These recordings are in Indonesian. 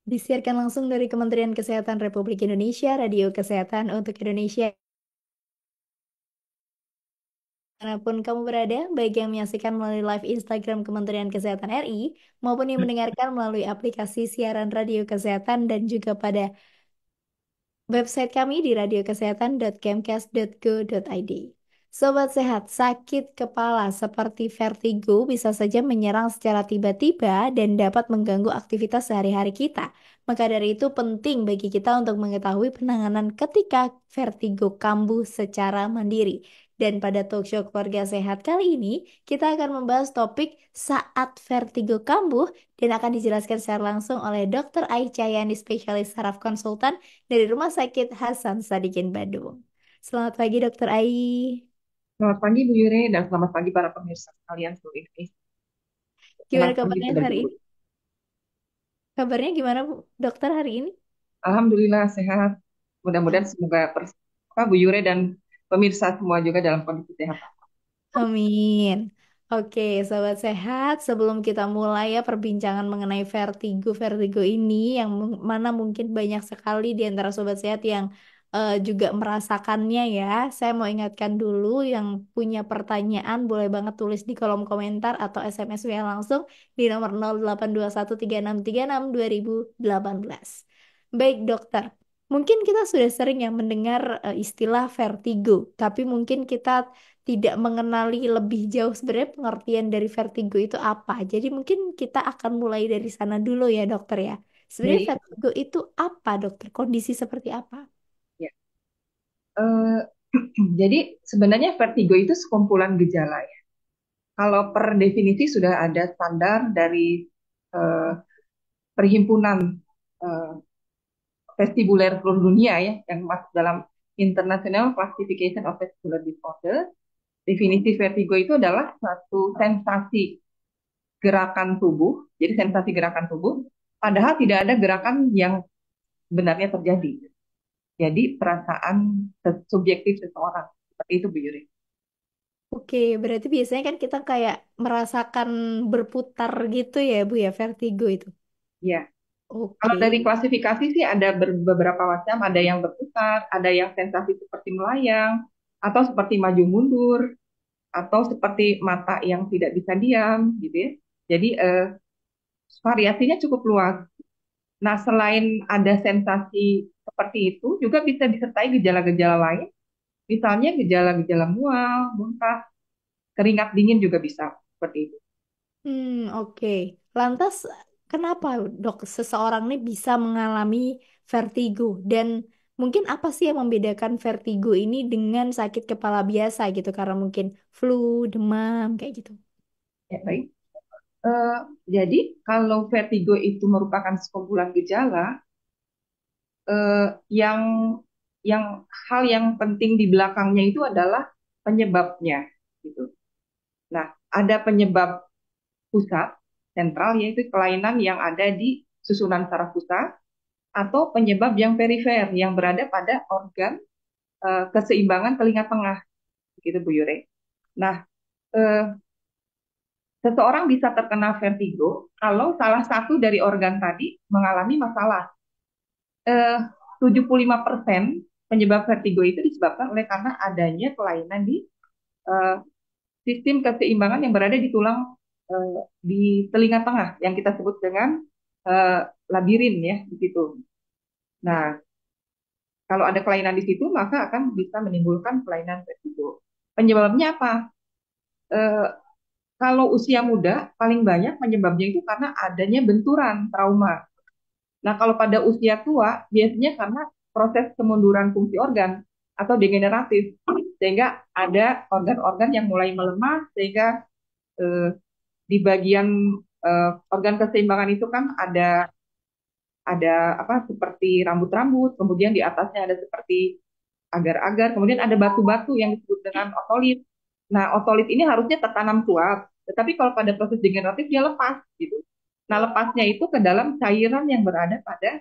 Disiarkan langsung dari Kementerian Kesehatan Republik Indonesia, Radio Kesehatan untuk Indonesia. Dimanapun kamu berada, baik yang menyaksikan melalui live Instagram Kementerian Kesehatan RI, maupun yang mendengarkan melalui aplikasi siaran radio kesehatan dan juga pada website kami di radiokesehatan.kemkes.go.id. Sobat sehat, sakit kepala seperti vertigo bisa saja menyerang secara tiba-tiba dan dapat mengganggu aktivitas sehari-hari kita. Maka dari itu penting bagi kita untuk mengetahui penanganan ketika vertigo kambuh secara mandiri. Dan pada talkshow keluarga sehat kali ini, kita akan membahas topik saat vertigo kambuh dan akan dijelaskan secara langsung oleh Dr. Aicha Yani, spesialis saraf konsultan dari Rumah Sakit Hasan Sadikin Bandung. Selamat pagi Dokter Ai. Selamat pagi Bu Yure dan selamat pagi para pemirsa sekalian seluruh Indonesia. Gimana Sehat pagi kabarnya sudah hari dulu. ini? Kabarnya gimana Bu? Dokter hari ini? Alhamdulillah sehat. Ah, Mudah-mudahan semoga Bu Yure dan pemirsa semua juga dalam kondisi sehat. Amin. Oke, sobat sehat, sebelum kita mulai ya perbincangan mengenai vertigo ini yang mana mungkin banyak sekali di antara sobat sehat yang juga merasakannya ya. Saya mau ingatkan dulu yang punya pertanyaan boleh banget tulis di kolom komentar atau SMS WA langsung di nomor 08213636 2018. Baik, dokter. Mungkin kita sudah sering ya mendengar istilah vertigo, tapi mungkin kita tidak mengenali lebih jauh sebenarnya pengertian dari vertigo itu apa. Jadi mungkin kita akan mulai dari sana dulu ya dokter ya. Sebenarnya Baik, vertigo itu apa dokter? Kondisi seperti apa? ya. Eh, jadi sebenarnya vertigo itu sekumpulan gejala ya. Kalau per definisi sudah ada standar dari eh, perhimpunan eh, vestibuler seluruh dunia ya, yang masuk dalam International Classification of Vestibular Disorder. Definisi vertigo itu adalah suatu sensasi gerakan tubuh, jadi sensasi gerakan tubuh, padahal tidak ada gerakan yang benarnya terjadi. Jadi perasaan subjektif seseorang. Seperti itu, Bu Yuri. Oke, berarti biasanya kan kita kayak merasakan berputar gitu ya Bu ya vertigo itu. Ya, kalau Oke. dari klasifikasi sih ada beberapa macam, ada yang berputar, ada yang sensasi seperti melayang, atau seperti maju mundur, atau seperti mata yang tidak bisa diam, gitu ya. Jadi variasinya cukup luas. Nah, selain ada sensasi seperti itu, juga bisa disertai gejala-gejala lain. Misalnya gejala-gejala mual, muntah, keringat dingin juga bisa seperti itu. Oke. Lantas kenapa dok seseorang ini bisa mengalami vertigo dan mungkin apa sih yang membedakan vertigo ini dengan sakit kepala biasa gitu karena mungkin flu, demam kayak gitu. Ya, baik. Eh, jadi kalau vertigo itu merupakan sekumpulan gejala, yang hal yang penting di belakangnya itu adalah penyebabnya, gitu. Nah, ada penyebab pusat sentral yaitu kelainan yang ada di susunan saraf pusat atau penyebab yang perifer yang berada pada organ keseimbangan telinga tengah, gitu Bu Yure. Nah, eh, seseorang bisa terkena vertigo kalau salah satu dari organ tadi mengalami masalah. Eh, 75% penyebab vertigo itu disebabkan oleh karena adanya kelainan di eh, sistem keseimbangan yang berada di tulang di telinga tengah yang kita sebut dengan eh, labirin ya di situ. Nah, kalau ada kelainan di situ maka akan bisa menimbulkan kelainan vertigo. Penyebabnya apa? Eh, Kalau usia muda paling banyak penyebabnya itu karena adanya benturan trauma. Nah, kalau pada usia tua, biasanya karena proses kemunduran fungsi organ atau degeneratif, sehingga ada organ-organ yang mulai melemah, sehingga eh, di bagian organ keseimbangan itu kan ada apa seperti rambut-rambut, kemudian di atasnya ada seperti agar-agar, kemudian ada batu-batu yang disebut dengan otolit. Nah, otolit ini harusnya tertanam kuat, tetapi kalau pada proses degeneratif dia lepas gitu. Nah, lepasnya itu ke dalam cairan yang berada pada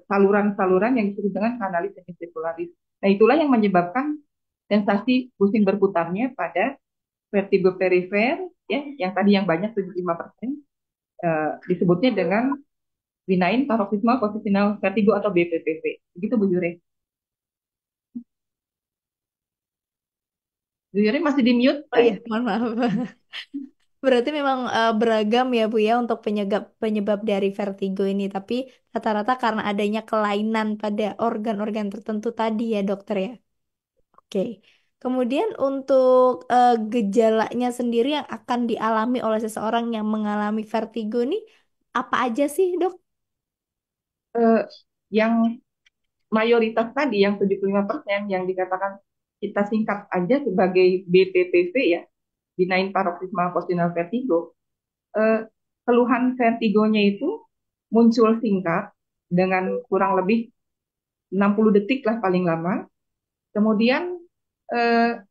saluran-saluran yang disebut dengan kanalis semicircularis. Nah, itulah yang menyebabkan sensasi pusing berputarnya pada vertigo perifer, ya, yang tadi yang banyak 75%. disebutnya dengan benign paroxysmal positional vertigo atau BPPV. Begitu Bu Yure. Bu Yure masih di mute Oh iya, saya. mohon maaf. Berarti memang beragam ya Bu ya untuk penyebab penyebab dari vertigo ini, tapi rata-rata karena adanya kelainan pada organ-organ tertentu tadi ya dokter ya. Oke. Kemudian untuk gejalanya sendiri yang akan dialami oleh seseorang yang mengalami vertigo ini apa aja sih, Dok? Eh, yang mayoritas tadi yang 75% yang dikatakan kita singkat aja sebagai BPPV ya, benign paroxysmal positional vertigo. eh, Keluhan vertigonya itu muncul singkat dengan kurang lebih 60 detik lah paling lama. Kemudian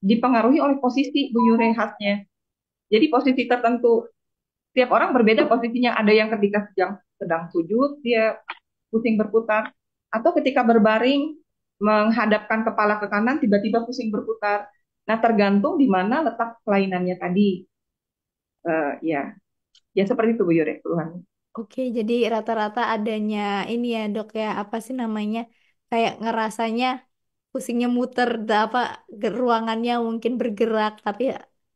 dipengaruhi oleh posisi Bu Yure khasnya. Jadi posisi tertentu, tiap orang berbeda posisinya. Ada yang ketika sedang sujud, dia pusing berputar. Atau ketika berbaring, menghadapkan kepala ke kanan, tiba-tiba pusing berputar. Nah, tergantung di mana letak kelainannya tadi. Ya, ya seperti itu Bu Yure keluhannya. Oke, jadi rata-rata adanya ini ya, Dok ya, apa sih namanya? Kayak ngerasanya pusingnya muter, apa ruangannya mungkin bergerak, tapi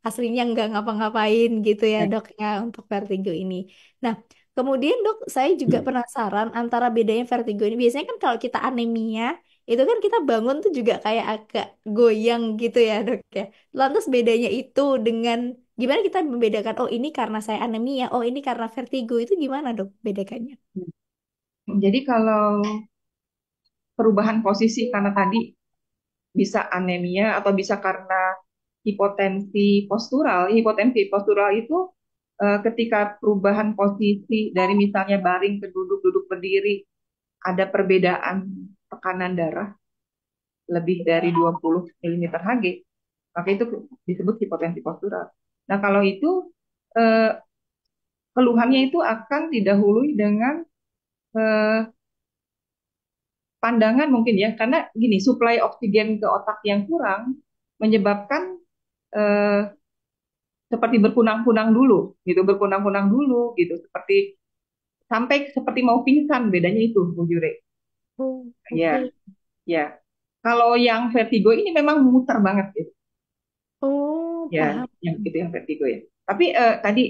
aslinya nggak ngapa-ngapain gitu ya, Ya. Dok ya, untuk vertigo ini. Nah, kemudian Dok, saya juga penasaran antara bedanya vertigo ini. Biasanya kan kalau kita anemia, itu kan kita bangun tuh juga kayak agak goyang gitu ya, Dok ya. Lantas bedanya itu dengan gimana kita membedakan, oh ini karena saya anemia, oh ini karena vertigo, itu gimana Dok bedakannya? Jadi kalau perubahan posisi karena tadi bisa anemia atau bisa karena hipotensi postural. Hipotensi postural itu ketika perubahan posisi dari misalnya baring ke duduk, duduk berdiri, ada perbedaan tekanan darah lebih dari 20 mm Hg, maka itu disebut hipotensi postural. Nah, kalau itu eh, keluhannya itu akan didahului dengan eh, pandangan mungkin ya, karena gini, suplai oksigen ke otak yang kurang menyebabkan eh, seperti berkunang-kunang dulu, gitu, berkunang-kunang dulu, gitu, seperti sampai seperti mau pingsan, bedanya itu, Bu Jure. Oh, Ya, oke. ya. Kalau yang vertigo ini memang muter banget, gitu. Oh, Ya, paham. yang itu yang vertigo ya. Tapi tadi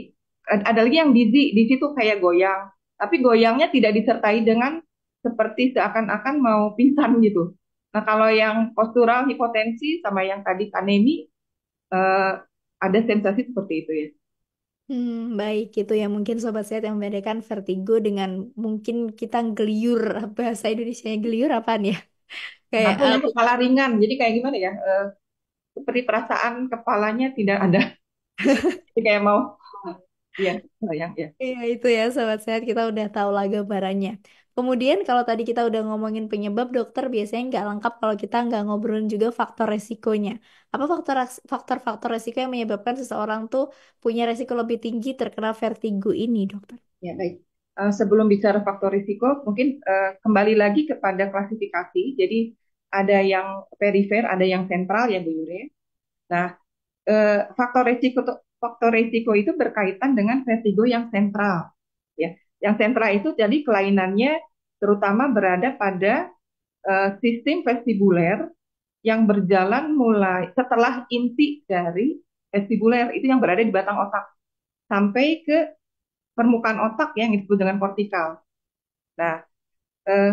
ada lagi yang dizzy tuh kayak goyang, tapi goyangnya tidak disertai dengan seperti seakan-akan mau pingsan gitu. Nah, kalau yang postural hipotensi sama yang tadi anemi, eh, ada sensasi seperti itu ya. Baik itu ya mungkin sobat sehat yang membedakan vertigo dengan mungkin kita geliur bahasa Indonesia geliur apaan ya kayak Aku yang kepala ringan, jadi kayak gimana ya? Seperti perasaan kepalanya tidak ada, jadi kayak mau, ya, sayang ya. iya itu ya sobat sehat kita udah tahu lah gambarannya. Kemudian kalau tadi kita udah ngomongin penyebab dokter biasanya nggak lengkap kalau kita nggak ngobrolin juga faktor resikonya. Apa faktor-faktor resiko yang menyebabkan seseorang tuh punya resiko lebih tinggi terkena vertigo ini dokter? Ya, baik. Sebelum bicara faktor risiko, mungkin kembali lagi kepada klasifikasi. Jadi ada yang perifer, ada yang sentral ya Bu Yure. Nah, faktor risiko itu berkaitan dengan vertigo yang sentral. Ya, yang sentral itu jadi kelainannya terutama berada pada sistem vestibuler yang berjalan mulai setelah inti dari vestibuler itu yang berada di batang otak sampai ke permukaan otak yang disebut dengan kortikal. Nah, eh,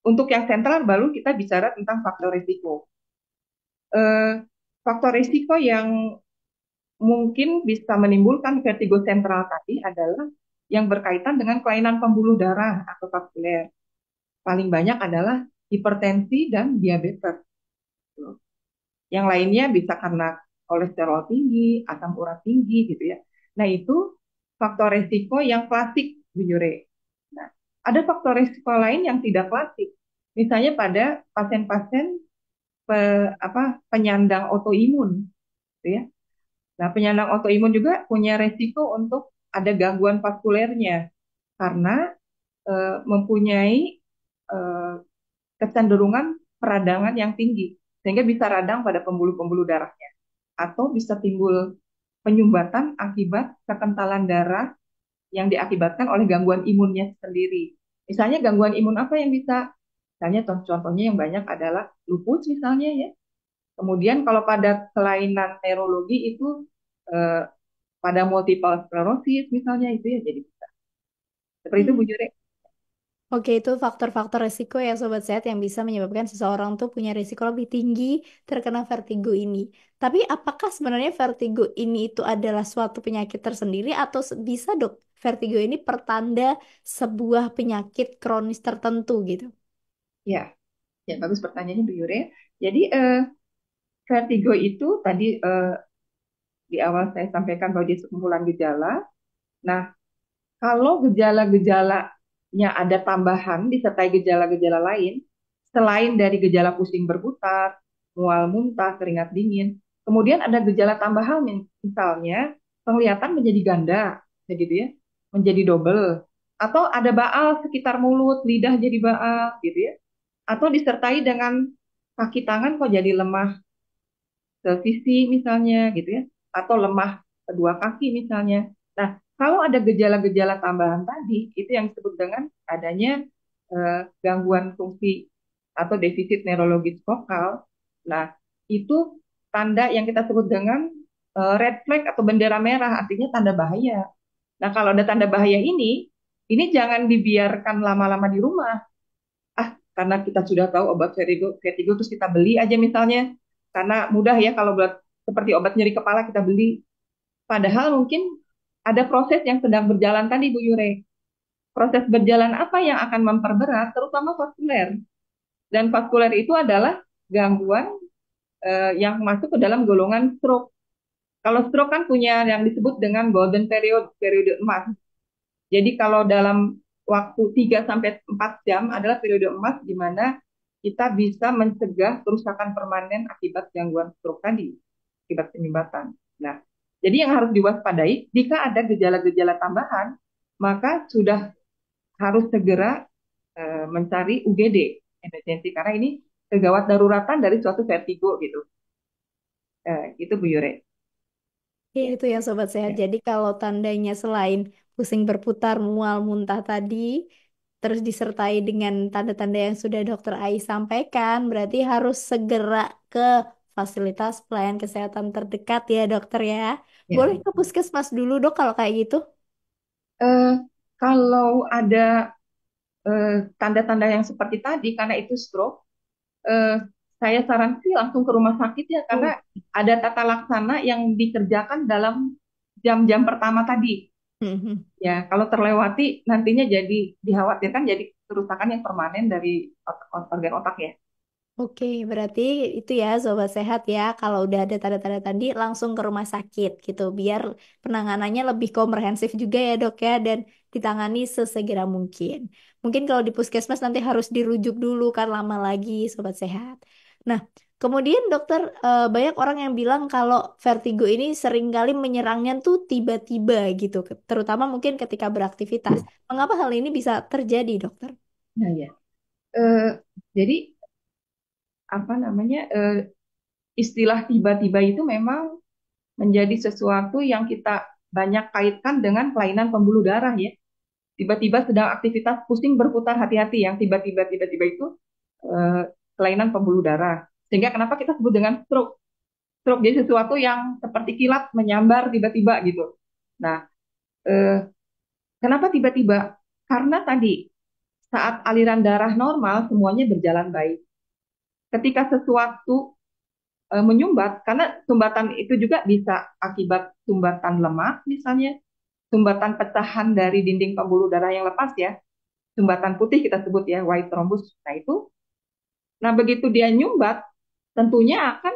untuk yang sentral baru kita bicara tentang faktor risiko. Eh, Faktor risiko yang mungkin bisa menimbulkan vertigo sentral tadi adalah yang berkaitan dengan kelainan pembuluh darah atau vaskuler. Paling banyak adalah hipertensi dan diabetes. Yang lainnya bisa karena kolesterol tinggi, asam urat tinggi gitu ya. Nah, itu faktor risiko yang klasik, Bu Yure. Nah, ada faktor risiko lain yang tidak klasik. Misalnya pada pasien-pasien penyandang autoimun, gitu ya. Nah, penyandang autoimun juga punya resiko untuk ada gangguan vaskulernya karena mempunyai eh, kecenderungan peradangan yang tinggi sehingga bisa radang pada pembuluh-pembuluh darahnya atau bisa timbul penyumbatan akibat kekentalan darah yang diakibatkan oleh gangguan imunnya sendiri. Misalnya gangguan imun apa yang bisa? Misalnya contohnya yang banyak adalah lupus misalnya ya. Kemudian kalau pada kelainan neurologi itu eh, pada multiple sclerosis misalnya itu ya jadi bisa. Seperti itu Bu Hmm. Jure. Oke, itu faktor-faktor resiko ya Sobat Sehat yang bisa menyebabkan seseorang tuh punya risiko lebih tinggi terkena vertigo ini. Tapi apakah sebenarnya vertigo ini itu adalah suatu penyakit tersendiri atau bisa dok vertigo ini pertanda sebuah penyakit kronis tertentu gitu? Ya, ya bagus pertanyaannya Bu Jure. Jadi vertigo itu tadi di awal saya sampaikan bahwa dia sekumpulan gejala. Nah, kalau gejala-gejalanya ada tambahan disertai gejala-gejala lain, selain dari gejala pusing berputar, mual muntah, keringat dingin, kemudian ada gejala tambahan misalnya penglihatan menjadi ganda, begitu ya, menjadi double, atau ada baal sekitar mulut, lidah jadi baal, gitu ya, atau disertai dengan kaki tangan kok jadi lemah sisi misalnya gitu ya, atau lemah kedua kaki misalnya. Nah, kalau ada gejala-gejala tambahan tadi, itu yang disebut dengan adanya gangguan fungsi atau defisit neurologis vokal. Nah, itu tanda yang kita sebut dengan red flag atau bendera merah, artinya tanda bahaya. Nah, kalau ada tanda bahaya ini jangan dibiarkan lama-lama di rumah. Ah, karena kita sudah tahu obat vertigo terus kita beli aja misalnya, karena mudah ya kalau buat seperti obat nyeri kepala kita beli. Padahal mungkin ada proses yang sedang berjalan tadi Bu Yure. Proses berjalan apa yang akan memperberat, terutama vaskuler. Dan vaskuler itu adalah gangguan yang masuk ke dalam golongan stroke. Kalau stroke kan punya yang disebut dengan golden period, periode emas. Jadi kalau dalam waktu 3 sampai 4 jam adalah periode emas di mana kita bisa mencegah kerusakan permanen akibat gangguan stroke tadi, akibat penyumbatan. Nah, jadi yang harus diwaspadai jika ada gejala-gejala tambahan, maka sudah harus segera mencari UGD emergency karena ini kegawat daruratan dari suatu vertigo gitu. Itu Bu Yure. Ya, Ya, itu ya Sobat Sehat. ya, Jadi kalau tandanya selain pusing berputar, mual, muntah tadi, terus disertai dengan tanda-tanda yang sudah Dokter Ai sampaikan, berarti harus segera ke fasilitas pelayanan kesehatan terdekat ya dokter ya. ya. Boleh ke puskesmas dulu dok kalau kayak gitu? Eh, Kalau ada tanda-tanda yang seperti tadi karena itu stroke, eh, saya saran sih langsung ke rumah sakit ya karena Oh. ada tata laksana yang dikerjakan dalam jam-jam pertama tadi. Mhm. Ya, kalau terlewati nantinya jadi dikhawatirkan jadi kerusakan yang permanen dari organ otak ya. Oke, berarti itu ya Sobat Sehat ya. Kalau udah ada tanda-tanda tadi langsung ke rumah sakit gitu. Biar penanganannya lebih komprehensif juga ya dok ya. Dan ditangani sesegera mungkin. Mungkin kalau di puskesmas nanti harus dirujuk dulu kan lama lagi Sobat Sehat. Nah, kemudian dokter banyak orang yang bilang kalau vertigo ini seringkali menyerangnya tuh tiba-tiba gitu. Terutama mungkin ketika beraktivitas. Mengapa hal ini bisa terjadi dokter? Nah ya, Eh, jadi apa namanya istilah tiba-tiba itu memang menjadi sesuatu yang kita banyak kaitkan dengan kelainan pembuluh darah ya. Tiba-tiba sedang aktivitas pusing berputar hati-hati yang tiba-tiba itu eh, kelainan pembuluh darah. Sehingga kenapa kita sebut dengan stroke? Stroke jadi sesuatu yang seperti kilat menyambar tiba-tiba gitu. Nah, eh, kenapa tiba-tiba? Karena tadi saat aliran darah normal semuanya berjalan baik. Ketika sesuatu menyumbat, karena sumbatan itu juga bisa akibat sumbatan lemak misalnya, sumbatan pecahan dari dinding pembuluh darah yang lepas ya, sumbatan putih kita sebut ya, white thrombus. Nah itu, nah begitu dia nyumbat, tentunya akan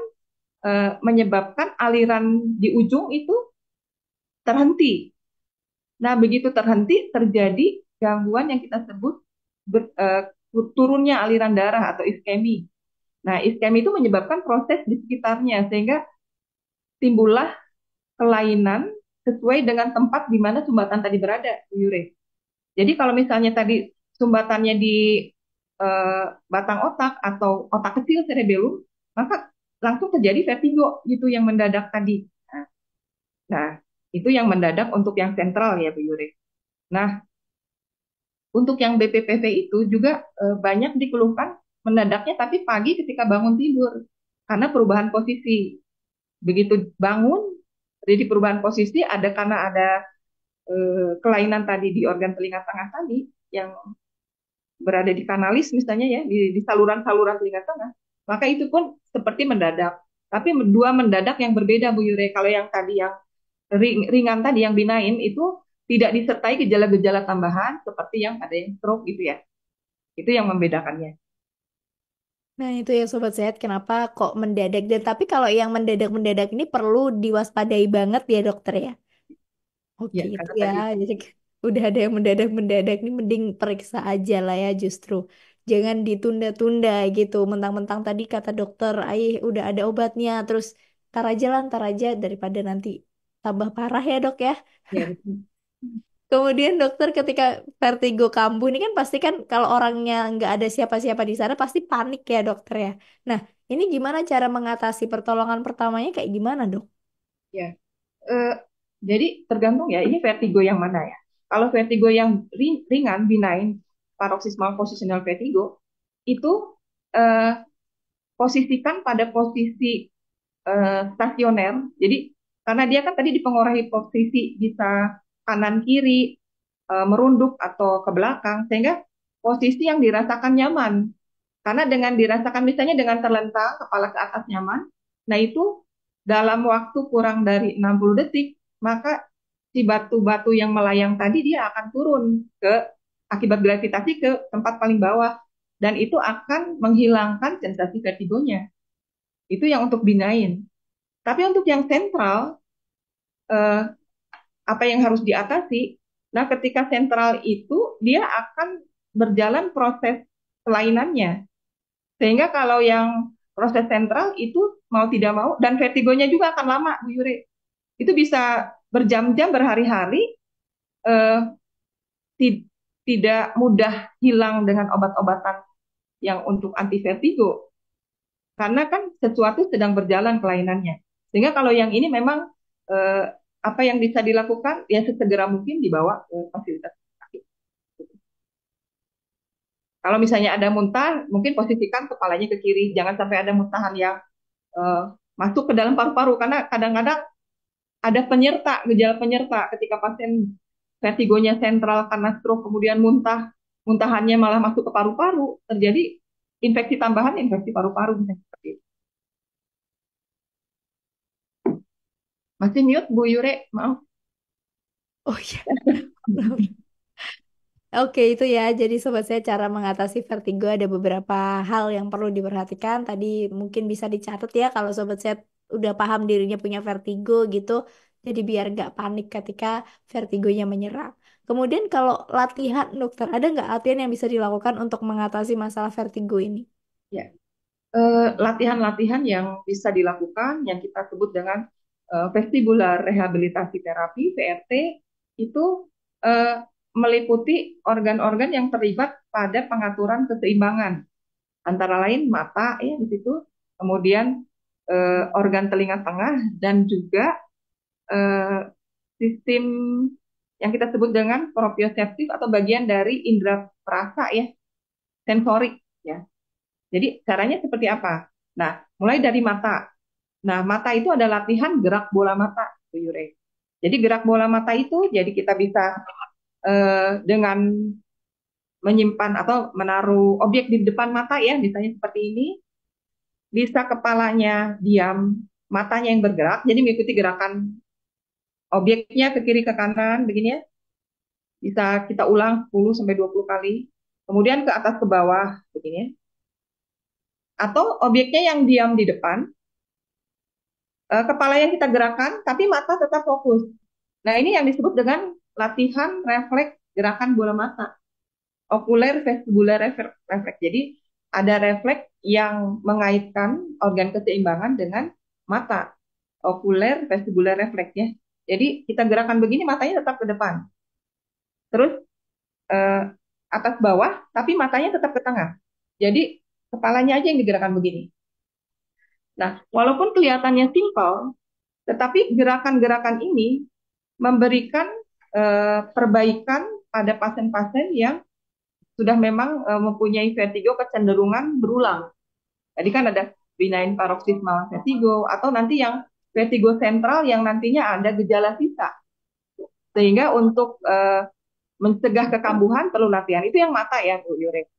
menyebabkan aliran di ujung itu terhenti. Nah begitu terhenti, terjadi gangguan yang kita sebut turunnya aliran darah atau iskemi. Nah iskemi itu menyebabkan proses di sekitarnya, sehingga timbullah kelainan sesuai dengan tempat di mana sumbatan tadi berada, Yure. Jadi kalau misalnya tadi sumbatannya di batang otak atau otak kecil cerebellum, maka langsung terjadi vertigo gitu yang mendadak tadi. Nah, itu yang mendadak untuk yang sentral ya Bu Yure. Nah, untuk yang BPPV itu juga banyak dikeluhkan mendadaknya tapi pagi ketika bangun tidur karena perubahan posisi. Begitu bangun, jadi perubahan posisi ada karena ada kelainan tadi di organ telinga tengah tadi yang berada di kanalis misalnya ya di saluran-saluran telinga tengah, maka itu pun seperti mendadak. Tapi dua mendadak yang berbeda Bu Yure. Kalau yang tadi yang ringan tadi yang binain itu tidak disertai gejala-gejala tambahan seperti yang ada yang stroke gitu ya. Itu yang membedakannya. Nah, itu ya Sobat Sehat, kenapa kok mendadak. Dan tapi kalau yang mendadak-mendadak ini perlu diwaspadai banget ya dokter ya. Oke, Ya, itu karena ya. tadi Jadi udah ada yang mendadak-mendadak nih mending periksa aja lah ya justru. Jangan ditunda-tunda gitu. Mentang-mentang tadi kata dokter, ayah udah ada obatnya. Terus ntar aja daripada nanti tambah parah ya dok ya. ya betul. Kemudian dokter ketika vertigo kambuh ini kan pasti kan kalau orangnya nggak ada siapa-siapa di sana pasti panik ya dokter ya. Nah, ini gimana cara mengatasi pertolongan pertamanya kayak gimana dok? Ya. Eh, jadi tergantung ya ini vertigo yang mana ya. Kalau vertigo yang ringan, benign, paroxysmal positional vertigo itu eh, posisikan pada posisi stasioner. Jadi karena dia kan tadi dipengaruhi posisi bisa kanan kiri, merunduk atau ke belakang, sehingga posisi yang dirasakan nyaman. Karena dengan dirasakan misalnya dengan terlentang, kepala ke atas nyaman, nah itu dalam waktu kurang dari 60 detik, maka si batu-batu yang melayang tadi dia akan turun ke akibat gravitasi ke tempat paling bawah dan itu akan menghilangkan sensasi vertigonya. Itu yang untuk benign. Tapi untuk yang sentral, eh, apa yang harus diatasi? Nah, ketika sentral itu dia akan berjalan proses kelainannya. Sehingga kalau yang proses sentral itu mau tidak mau dan vertigonya juga akan lama, Bu Yure. Itu bisa berjam-jam, berhari-hari, eh, ti- tidak mudah hilang dengan obat-obatan yang untuk anti vertigo. Karena kan sesuatu sedang berjalan kelainannya. Sehingga kalau yang ini memang eh, apa yang bisa dilakukan ya sesegera mungkin dibawa ke fasilitas sakit. Kalau misalnya ada muntah, mungkin posisikan kepalanya ke kiri. Jangan sampai ada muntahan yang eh, masuk ke dalam paru-paru karena kadang-kadang ada penyerta, gejala penyerta ketika pasien vertigonya sentral karena stroke kemudian muntahannya malah masuk ke paru-paru, terjadi infeksi tambahan, infeksi paru-paru misalnya seperti itu. Masih mute Bu Yure, maaf. Oh iya. Oke, itu ya. Jadi sobat saya cara mengatasi vertigo ada beberapa hal yang perlu diperhatikan. Tadi mungkin bisa dicatat ya kalau sobat saya udah paham dirinya punya vertigo gitu. Jadi biar nggak panik ketika vertigonya menyerang. Kemudian kalau latihan dokter, ada nggak latihan yang bisa dilakukan untuk mengatasi masalah vertigo ini? Ya, latihan-latihan yang bisa dilakukan yang kita sebut dengan vestibular rehabilitasi terapi (VRT) itu eh, meliputi organ-organ yang terlibat pada pengaturan keseimbangan antara lain mata ya di situ, kemudian organ telinga tengah dan juga eh, sistem yang kita sebut dengan proprioseptif atau bagian dari indera perasa ya, sensorik ya. Jadi caranya seperti apa? Nah, mulai dari mata. Nah, mata itu ada latihan gerak bola mata, Bu Yure. Jadi gerak bola mata itu, jadi kita bisa dengan menyimpan atau menaruh objek di depan mata ya, misalnya seperti ini, bisa kepalanya diam, matanya yang bergerak, jadi mengikuti gerakan objeknya ke kiri ke kanan, begini ya. Bisa kita ulang 10 sampai 20 kali. Kemudian ke atas ke bawah, begini ya. Atau objeknya yang diam di depan, kepala yang kita gerakan, tapi mata tetap fokus. Nah, ini yang disebut dengan latihan refleks gerakan bola mata. Okuler vestibular refleks. Jadi, ada refleks yang mengaitkan organ keseimbangan dengan mata. Okuler vestibular refleks ya. Jadi, kita gerakan begini, matanya tetap ke depan. Terus, eh, atas bawah, tapi matanya tetap ke tengah. Jadi, kepalanya aja yang digerakkan begini. Nah, walaupun kelihatannya simpel, tetapi gerakan-gerakan ini memberikan perbaikan pada pasien-pasien yang sudah memang mempunyai vertigo kecenderungan berulang. Tadi kan ada benign paroxysmal vertigo atau nanti yang vertigo sentral yang nantinya ada gejala sisa. Sehingga untuk mencegah kekambuhan perlu latihan. Itu yang mata ya, Bu Yure.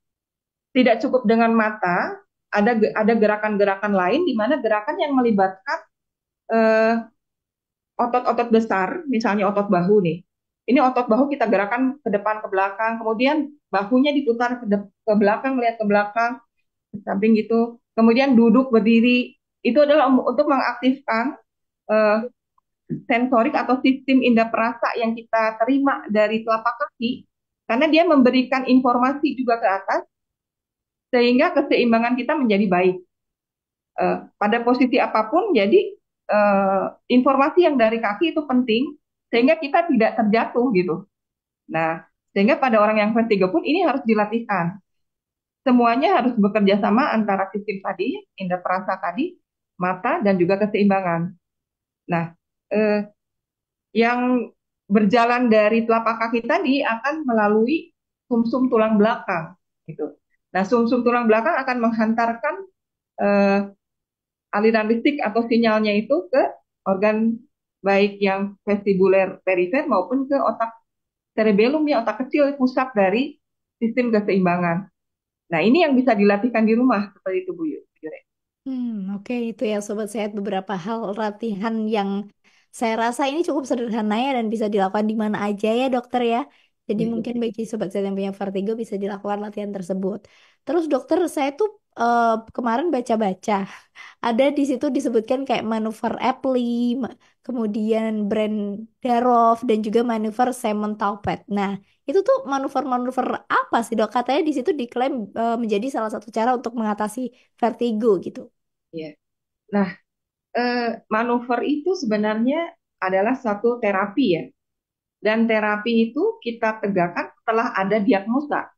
Tidak cukup dengan mata, ada gerakan-gerakan lain di mana gerakan yang melibatkan eh, otot-otot besar, misalnya otot bahu nih. Ini otot bahu kita gerakan ke depan ke belakang, kemudian bahunya diputar ke belakang, melihat ke belakang, ke samping gitu. Kemudian duduk berdiri. Itu adalah untuk mengaktifkan eh, sensorik atau sistem indera perasa yang kita terima dari telapak kaki, karena dia memberikan informasi juga ke atas, sehingga keseimbangan kita menjadi baik. Pada posisi apapun, jadi informasi yang dari kaki itu penting, sehingga kita tidak terjatuh gitu. Nah, sehingga pada orang yang vertigo pun ini harus dilatihkan. Semuanya harus bekerja sama antara sistem tadi, indera perasa tadi, mata, dan juga keseimbangan. Nah, eh, yang berjalan dari telapak kaki tadi akan melalui sumsum tulang belakang gitu. Nah, sumsum tulang belakang akan menghantarkan eh, aliran listrik atau sinyalnya itu ke organ baik yang vestibuler perifer maupun ke otak cerebellum ya, otak kecil pusat dari sistem keseimbangan. Nah, ini yang bisa dilatihkan di rumah seperti itu Bu Yure. Oke, itu ya Sobat Sehat beberapa hal latihan yang saya rasa ini cukup sederhana ya dan bisa dilakukan di mana aja ya dokter ya. Jadi Gitu. mungkin bagi Sobat Sehat yang punya vertigo bisa dilakukan latihan tersebut. Terus dokter saya tuh kemarin baca-baca ada di situ disebutkan kayak manuver Epley, kemudian brand Darov dan juga manuver Simon Taupet. Nah, itu tuh manuver-manuver apa sih dok? Katanya di situ diklaim menjadi salah satu cara untuk mengatasi vertigo gitu. Ya. Nah, manuver itu sebenarnya adalah suatu terapi ya. Dan terapi itu kita tegakkan setelah ada diagnosa.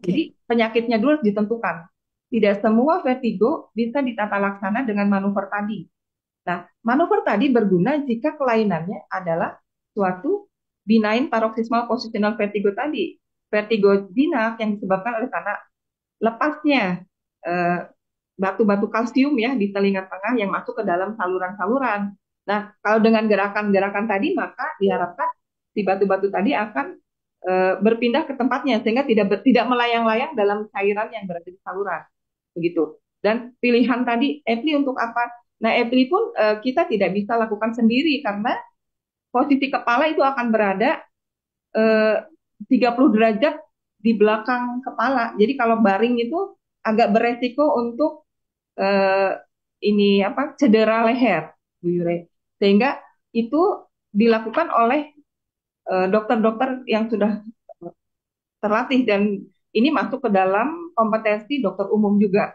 Jadi Oke. penyakitnya dulu harus ditentukan. Tidak semua vertigo bisa ditata laksana dengan manuver tadi. Nah, manuver tadi berguna jika kelainannya adalah suatu benign paroxysmal positional vertigo tadi. Vertigo jinak yang disebabkan oleh karena lepasnya eh, batu-batu kalsium ya di telinga tengah yang masuk ke dalam saluran-saluran. Nah, kalau dengan gerakan-gerakan tadi maka diharapkan si batu-batu tadi akan berpindah ke tempatnya sehingga tidak melayang-layang dalam cairan yang berada di saluran. Begitu. Dan pilihan tadi EPLI untuk apa? Nah, EPLI pun kita tidak bisa lakukan sendiri karena posisi kepala itu akan berada eh, 30 derajat di belakang kepala. Jadi kalau baring itu agak beresiko untuk eh, ini apa cedera leher, Bu Yure. Sehingga itu dilakukan oleh dokter-dokter yang sudah terlatih dan ini masuk ke dalam kompetensi dokter umum juga,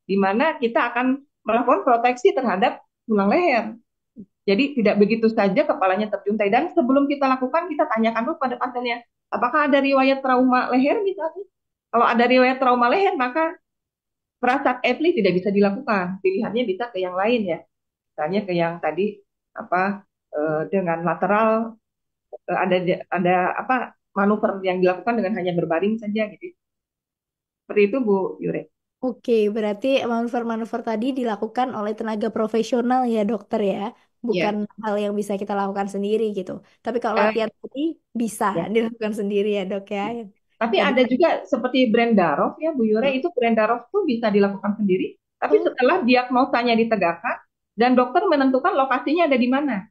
di mana kita akan melakukan proteksi terhadap tulang leher. Jadi tidak begitu saja kepalanya terjuntai dan sebelum kita lakukan kita tanyakan dulu pada pasiennya, apakah ada riwayat trauma leher misalnya? Kalau ada riwayat trauma leher maka perasaan EPLI tidak bisa dilakukan, pilihannya bisa ke yang lain ya, misalnya ke yang tadi apa dengan lateral ada apa manuver yang dilakukan dengan hanya berbaring saja gitu. Seperti itu Bu Yure. Oke, berarti manuver-manuver tadi dilakukan oleh tenaga profesional ya dokter ya, bukan Ya, hal yang bisa kita lakukan sendiri gitu. Tapi kalau eh, latihan tadi bisa ya. dilakukan sendiri ya dok ya. Tapi Tadi. ada juga seperti brand Darov ya Bu Yure, itu brand Darov tuh bisa dilakukan sendiri. Tapi Oh, setelah diagnosanya ditegakkan dan dokter menentukan lokasinya ada di mana.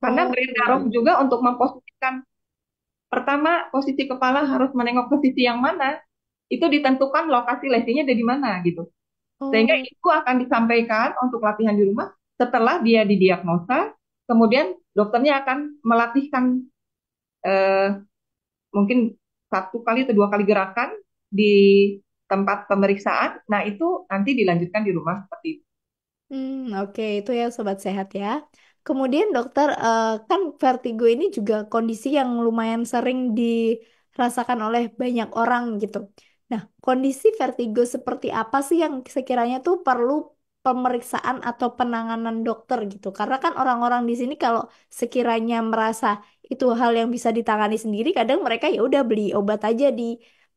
Karena oh, brand Darov juga untuk memposisikan pertama posisi kepala harus menengok ke sisi yang mana, itu ditentukan lokasi lesinya ada di mana gitu. Sehingga oh. itu akan disampaikan untuk latihan di rumah setelah dia didiagnosa, kemudian dokternya akan melatihkan eh, mungkin satu kali atau dua kali gerakan di tempat pemeriksaan. Nah, itu nanti dilanjutkan di rumah seperti itu. Oke, itu ya sobat sehat ya. Kemudian dokter, kan vertigo ini juga kondisi yang lumayan sering dirasakan oleh banyak orang gitu. Nah, kondisi vertigo seperti apa sih yang sekiranya tuh perlu pemeriksaan atau penanganan dokter gitu? Karena kan orang-orang di sini kalau sekiranya merasa itu hal yang bisa ditangani sendiri, kadang mereka ya udah beli obat aja di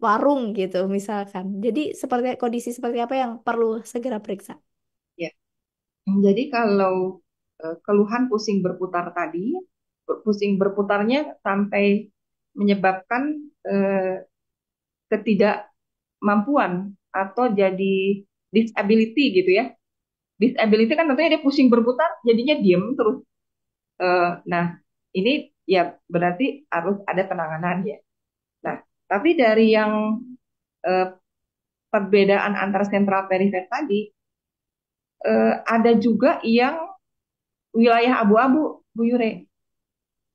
warung gitu misalkan. Jadi seperti kondisi seperti apa yang perlu segera periksa? Ya. Jadi kalau keluhan pusing berputar tadi, pusing berputarnya sampai menyebabkan ketidakmampuan atau jadi disability gitu ya. Disability kan tentunya dia pusing berputar, jadinya diem terus. Nah, ini ya berarti harus ada penanganan ya. Nah, tapi dari yang eh, perbedaan antara sentral perifer tadi, ada juga yang wilayah abu-abu, Bu Yure.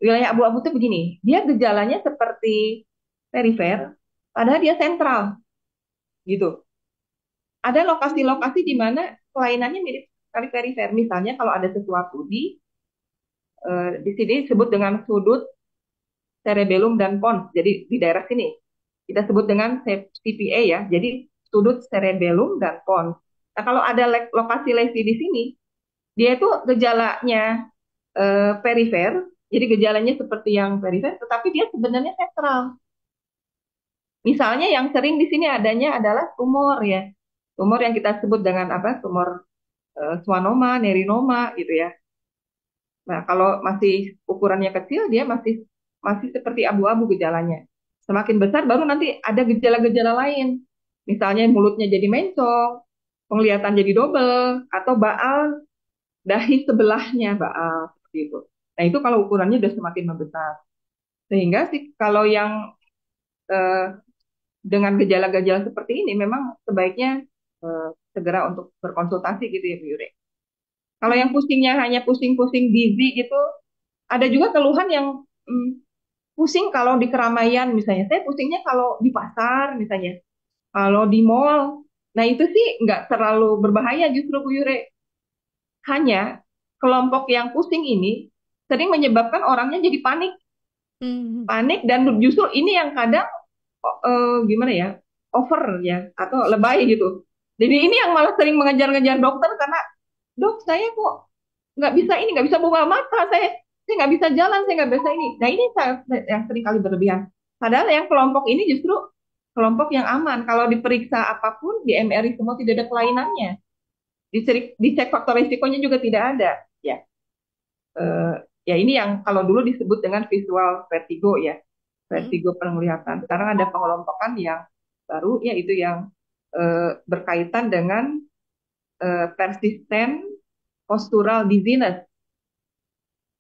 Wilayah abu-abu tuh begini, dia gejalanya seperti perifer, padahal dia sentral gitu. Ada lokasi-lokasi di mana kelainannya mirip sekali perifer. Misalnya kalau ada sesuatu di sini disebut dengan sudut cerebellum dan pons. Jadi di daerah sini kita sebut dengan CPA ya. Jadi sudut cerebellum dan pons. Nah, kalau ada lokasi lesi di sini, dia itu gejalanya perifer. Jadi gejalanya seperti yang perifer, tetapi dia sebenarnya sentral. Misalnya yang sering di sini adanya adalah tumor ya. Tumor yang kita sebut dengan apa? Tumor schwannoma, nerinoma gitu ya. Nah, kalau masih ukurannya kecil, dia masih masih seperti abu-abu gejalanya. Semakin besar baru nanti ada gejala-gejala lain. Misalnya mulutnya jadi mencong, penglihatan jadi double, atau baal dahi sebelahnya baal seperti itu. Nah, itu kalau ukurannya sudah semakin membesar. Sehingga sih kalau yang eh, dengan gejala-gejala seperti ini memang sebaiknya segera untuk berkonsultasi gitu ya Bu Yure. Kalau yang Hmm. pusingnya hanya pusing-pusing dizzy gitu, ada juga keluhan yang pusing kalau di keramaian misalnya. Saya pusingnya kalau di pasar misalnya, kalau di mall. Nah itu sih nggak terlalu berbahaya justru Bu Yure. Hanya kelompok yang pusing ini sering menyebabkan orangnya jadi panik, Hmm. panik dan justru ini yang kadang gimana ya, over ya atau lebay gitu. Jadi ini yang malah sering mengejar-ngejar dokter karena dok saya kok nggak bisa buka mata, saya nggak bisa jalan, saya nggak bisa ini. Nah ini yang sering kali berlebihan. Padahal yang kelompok ini justru kelompok yang aman. Kalau diperiksa apapun di MRI semua tidak ada kelainannya. Dicek faktor risikonya juga tidak ada. Ya, eh, ya ini yang kalau dulu disebut dengan visual vertigo ya, Hmm. vertigo penglihatan. Sekarang ada pengelompokan yang baru, yaitu yang berkaitan dengan persisten postural dizziness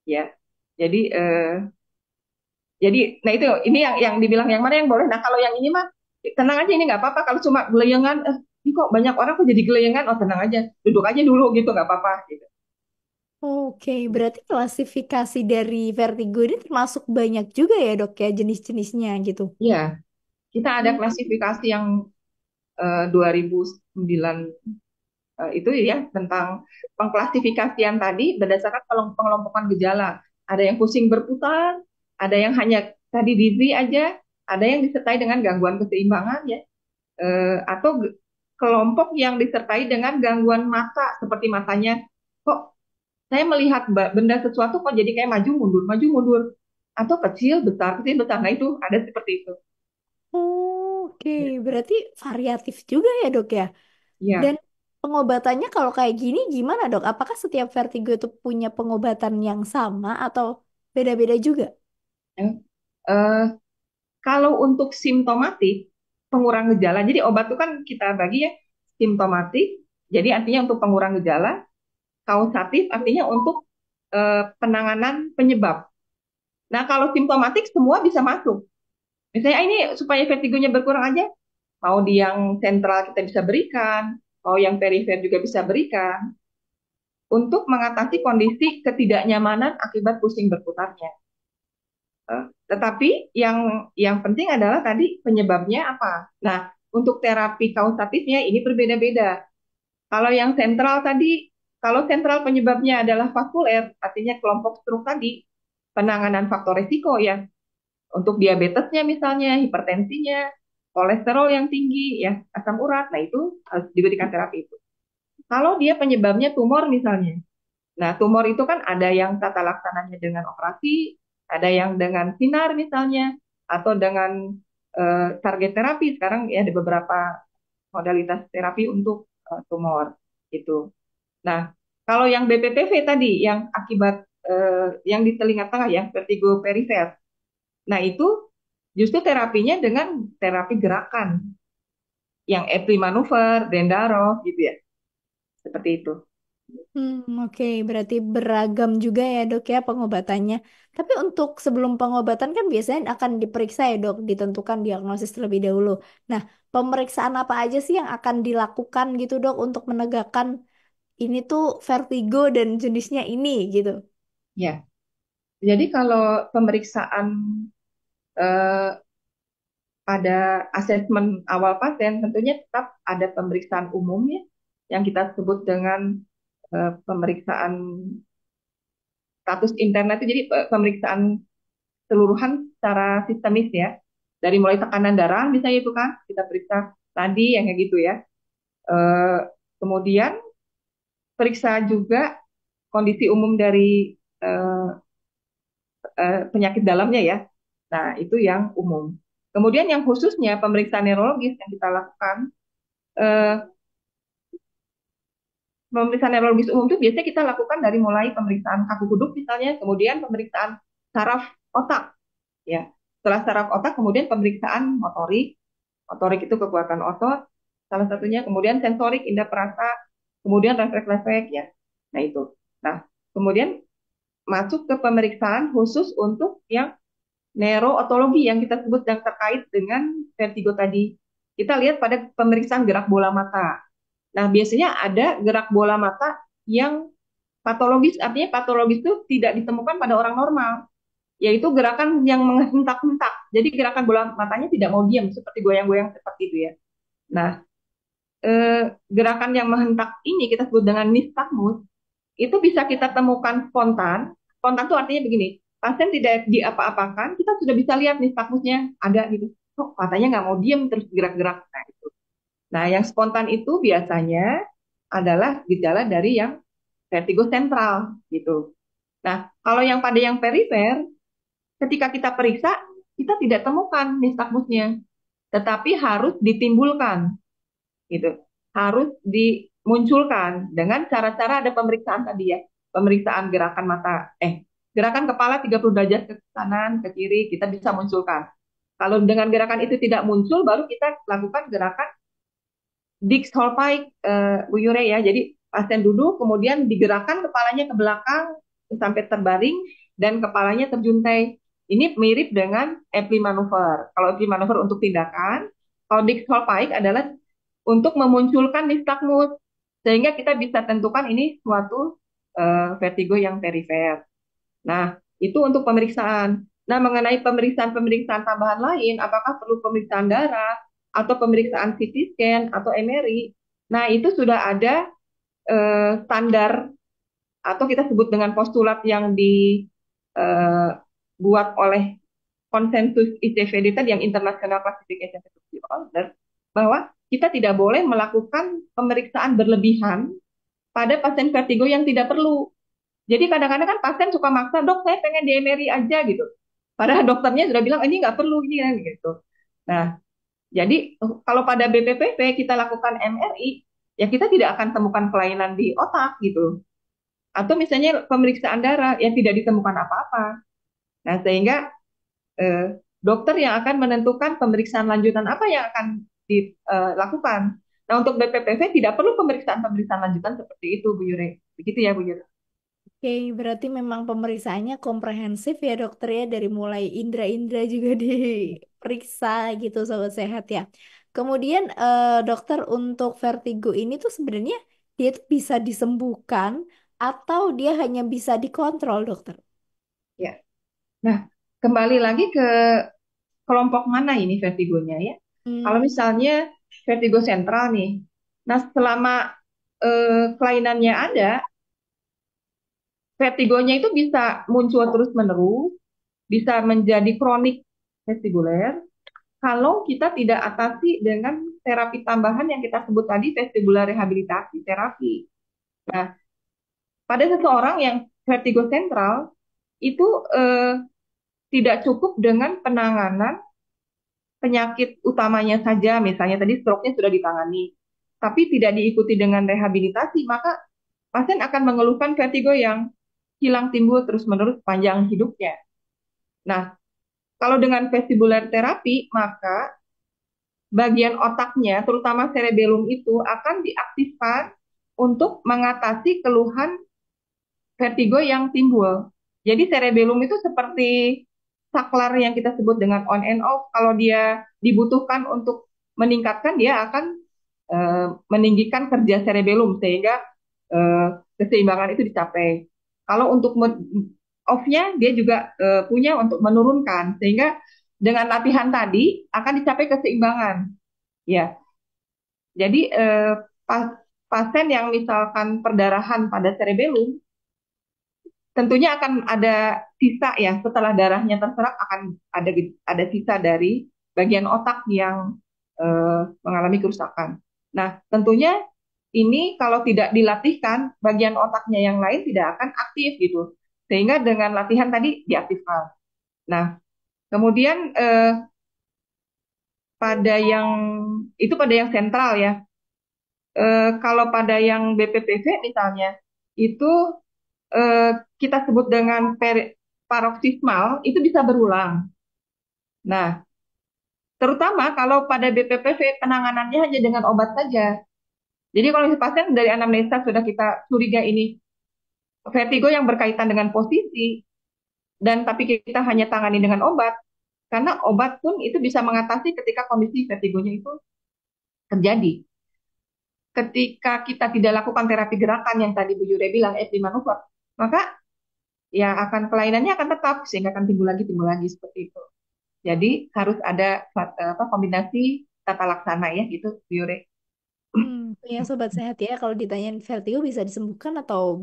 ya. Jadi nah itu ini yang dibilang yang mana yang boleh. Nah kalau yang ini mah tenang aja ini nggak apa-apa. Kalau cuma geleyengan, ini kok banyak orang kok jadi geleyengan, oh tenang aja, duduk aja dulu gitu nggak apa-apa gitu. Oke, berarti klasifikasi dari vertigo ini termasuk banyak juga ya dok ya jenis-jenisnya gitu. Iya, kita ada Hmm. klasifikasi yang 2009 itu ya tentang pengklasifikasian tadi berdasarkan pengelompokan gejala. Ada yang pusing berputar, ada yang hanya tadi dizzy aja, ada yang disertai dengan gangguan keseimbangan ya, atau kelompok yang disertai dengan gangguan mata seperti matanya kok saya melihat benda sesuatu kok jadi kayak maju mundur atau kecil besar. Nah itu ada seperti itu. Oke, Ya, berarti variatif juga ya dok ya. Dan ya. pengobatannya kalau kayak gini gimana dok? Apakah setiap vertigo itu punya pengobatan yang sama atau beda-beda juga? Ya. Eh, Kalau untuk simptomatik pengurang gejala, jadi obat itu kan kita bagi ya simptomatik, jadi artinya untuk pengurang gejala, kausatif artinya untuk penanganan penyebab. Nah kalau simptomatik semua bisa masuk. Misalnya ini supaya vertigonya berkurang aja, mau di yang sentral kita bisa berikan, mau yang perifer juga bisa berikan untuk mengatasi kondisi ketidaknyamanan akibat pusing berputarnya. Tetapi yang penting adalah tadi penyebabnya apa. Nah, untuk terapi kausatifnya ini berbeda-beda. Kalau yang sentral tadi, kalau sentral penyebabnya adalah vaskuler, artinya kelompok stroke tadi, penanganan faktor risiko ya, untuk diabetesnya misalnya, hipertensinya, kolesterol yang tinggi, ya, asam urat, nah itu harus diberikan terapi itu. Kalau dia penyebabnya tumor misalnya, nah tumor itu kan ada yang tata laksananya dengan operasi, Ada yang dengan sinar misalnya, atau dengan target terapi. Sekarang ya ada beberapa modalitas terapi untuk tumor gitu. Nah, kalau yang BPPV tadi, yang akibat yang di telinga tengah ya, vertigo perifer. Nah, itu justru terapinya dengan terapi gerakan, yang Epley manuver, Dendaro gitu ya, seperti itu. Oke, berarti beragam juga ya dok ya pengobatannya. Tapi untuk sebelum pengobatan kan biasanya akan diperiksa ya dok, ditentukan diagnosis terlebih dahulu. Nah, pemeriksaan apa aja sih yang akan dilakukan gitu dok untuk menegakkan ini tuh vertigo dan jenisnya ini gitu? Ya, jadi kalau pemeriksaan pada asesmen awal pasien, tentunya tetap ada pemeriksaan umumnya yang kita sebut dengan pemeriksaan status internet itu, jadi pemeriksaan keseluruhan secara sistemis ya. Dari mulai tekanan darah misalnya itu kan kita periksa tadi yang kayak gitu ya. Eh, Kemudian periksa juga kondisi umum dari eh, penyakit dalamnya ya. Nah, itu yang umum. Kemudian yang khususnya pemeriksaan neurologis yang kita lakukan, eh, pemeriksaan neurologis umum itu biasanya kita lakukan dari mulai pemeriksaan kaku kuduk misalnya, kemudian pemeriksaan saraf otak ya. Setelah saraf otak, kemudian pemeriksaan motorik. Motorik itu kekuatan otot, salah satunya. Kemudian sensorik, indera perasa, kemudian refleks-refleks ya. Nah itu. Nah, kemudian masuk ke pemeriksaan khusus untuk yang neurootologi yang kita sebut yang terkait dengan vertigo tadi. Kita lihat pada pemeriksaan gerak bola mata. Nah, biasanya ada gerak bola mata yang patologis, artinya patologis itu tidak ditemukan pada orang normal, yaitu gerakan yang menghentak-hentak. Jadi gerakan bola matanya tidak mau diam, seperti goyang-goyang seperti itu ya. Nah, gerakan yang menghentak ini kita sebut dengan nystagmus, itu bisa kita temukan spontan. Spontan itu artinya begini, pasien tidak diapa-apakan, kita sudah bisa lihat nystagmusnya ada gitu. Kok matanya nggak mau diam terus gerak-gerak. Nah, itu. Nah, yang spontan itu biasanya adalah gejala dari yang vertigo sentral gitu. Nah, kalau yang pada yang perifer, ketika kita periksa, kita tidak temukan nistagmusnya, tetapi harus ditimbulkan gitu. Harus dimunculkan dengan cara-cara ada pemeriksaan tadi ya. Pemeriksaan gerakan mata, gerakan kepala 30 derajat ke kanan, ke kiri, kita bisa munculkan. Kalau dengan gerakan itu tidak muncul, baru kita lakukan gerakan Dix-Hallpike, Bu Yure ya. Jadi pasien duduk, kemudian digerakkan kepalanya ke belakang sampai terbaring dan kepalanya terjuntai. Ini mirip dengan Epley manuver. Kalau Epley manuver untuk tindakan, kalau Dix-Hallpike adalah untuk memunculkan nistagmus sehingga kita bisa tentukan ini suatu vertigo yang perifer. Nah, itu untuk pemeriksaan. Nah, mengenai pemeriksaan-pemeriksaan tambahan lain, apakah perlu pemeriksaan darah atau pemeriksaan CT scan atau MRI? Nah, itu sudah ada standar atau kita sebut dengan postulat yang dibuat oleh konsensus ICVD tadi yang International Classification of Disorder, bahwa kita tidak boleh melakukan pemeriksaan berlebihan pada pasien vertigo yang tidak perlu. Jadi kadang-kadang kan pasien suka maksa, dok saya pengen di MRI aja gitu. Padahal dokternya sudah bilang ini nggak perlu ini ya gitu. Nah, jadi kalau pada BPPV kita lakukan MRI, ya kita tidak akan temukan kelainan di otak gitu. Atau misalnya pemeriksaan darah yang tidak ditemukan apa-apa. Nah, sehingga dokter yang akan menentukan pemeriksaan lanjutan apa yang akan dilakukan. Nah, untuk BPPV tidak perlu pemeriksaan-pemeriksaan lanjutan seperti itu, Bu Yure. Begitu ya, Bu Yure. Oke, berarti memang pemeriksaannya komprehensif ya dokter ya dari mulai indera-indera juga diperiksa gitu sobat sehat ya. Kemudian dokter untuk vertigo ini tuh sebenarnya dia tuh bisa disembuhkan atau dia hanya bisa dikontrol dokter? Ya. Nah, kembali lagi ke kelompok mana ini vertigonya ya. Kalau Hmm, misalnya vertigo sentral nih, nah selama kelainannya ada, vertigonya itu bisa muncul terus-menerus, bisa menjadi kronik vestibulär, kalau kita tidak atasi dengan terapi tambahan yang kita sebut tadi vestibular rehabilitasi terapi. Nah, pada seseorang yang vertigo sentral itu tidak cukup dengan penanganan penyakit utamanya saja, misalnya tadi stroke-nya sudah ditangani, tapi tidak diikuti dengan rehabilitasi, maka pasien akan mengeluhkan vertigo yang hilang timbul terus-menerus panjang hidupnya. Nah, kalau dengan vestibular terapi, maka bagian otaknya, terutama cerebellum itu akan diaktifkan untuk mengatasi keluhan vertigo yang timbul. Jadi cerebellum itu seperti saklar yang kita sebut dengan on and off. Kalau dia dibutuhkan untuk meningkatkan, dia akan meninggikan kerja cerebellum sehingga keseimbangan itu dicapai. Kalau untuk off-nya dia juga punya untuk menurunkan sehingga dengan latihan tadi akan dicapai keseimbangan. Ya, jadi pasien yang misalkan perdarahan pada cerebellum tentunya akan ada sisa ya setelah darahnya terserap akan ada sisa dari bagian otak yang mengalami kerusakan. Nah, tentunya ini kalau tidak dilatihkan bagian otaknya yang lain tidak akan aktif gitu. Sehingga dengan latihan tadi diaktifkan. Nah, kemudian pada yang itu pada yang sentral ya. Kalau pada yang BPPV misalnya itu eh, kita sebut dengan paroksismal itu bisa berulang. Nah, terutama kalau pada BPPV penanganannya hanya dengan obat saja. Jadi kalau pasien dari anamnesa sudah kita curiga ini vertigo yang berkaitan dengan posisi dan tapi kita hanya tangani dengan obat, karena obat pun itu bisa mengatasi ketika kondisi vertigonya itu terjadi. Ketika kita tidak lakukan terapi gerakan yang tadi Bu Yure bilang FD manuver, maka ya akan kelainannya akan tetap sehingga akan timbul lagi seperti itu. Jadi harus ada apa kombinasi tata laksana ya gitu, Biore. Ya sobat sehat ya, kalau ditanyain vertigo bisa disembuhkan atau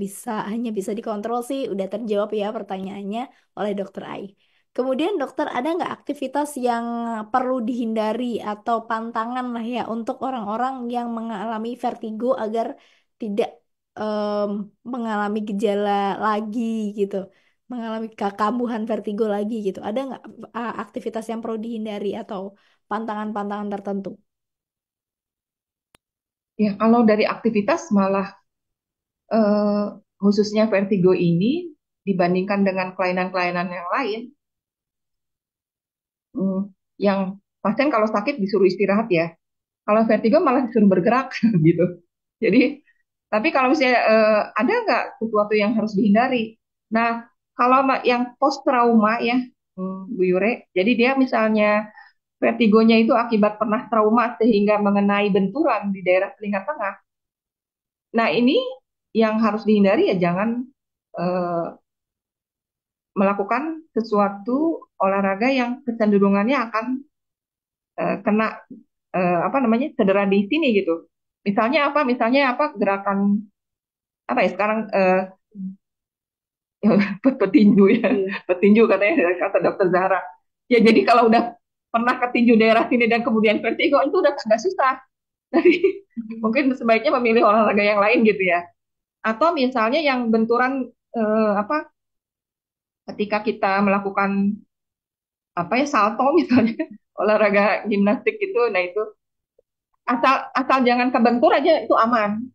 hanya bisa dikontrol sih, udah terjawab ya pertanyaannya oleh dokter Ai. Kemudian dokter ada nggak aktivitas yang perlu dihindari atau pantangan lah ya untuk orang-orang yang mengalami vertigo agar tidak em, mengalami gejala lagi gitu, mengalami kekambuhan vertigo lagi gitu. Ada nggak aktivitas yang perlu dihindari atau pantangan-pantangan tertentu? Ya kalau dari aktivitas malah eh, khususnya vertigo ini dibandingkan dengan kelainan-kelainan yang lain, hmm, yang pasien kalau sakit disuruh istirahat ya, kalau vertigo malah disuruh bergerak gitu. Jadi, tapi kalau misalnya ada nggak sesuatu yang harus dihindari? Nah, kalau yang post trauma ya, Bu Yure, jadi dia misalnya vertigonya itu akibat pernah trauma sehingga mengenai benturan di daerah telinga tengah. Nah, ini yang harus dihindari ya jangan eh, melakukan sesuatu olahraga yang kecenderungannya akan kena apa namanya cedera di sini gitu. Misalnya apa? Misalnya apa gerakan apa ya sekarang petinju ya, Iya. petinju katanya kata dokter Zahra. Ya jadi kalau udah pernah ketinju daerah sini dan kemudian vertigo itu udah agak susah. Jadi mungkin sebaiknya memilih olahraga yang lain gitu ya. Atau misalnya yang benturan apa ketika kita melakukan apa ya salto misalnya olahraga gimnastik itu, nah itu asal asal jangan kebentur aja itu aman.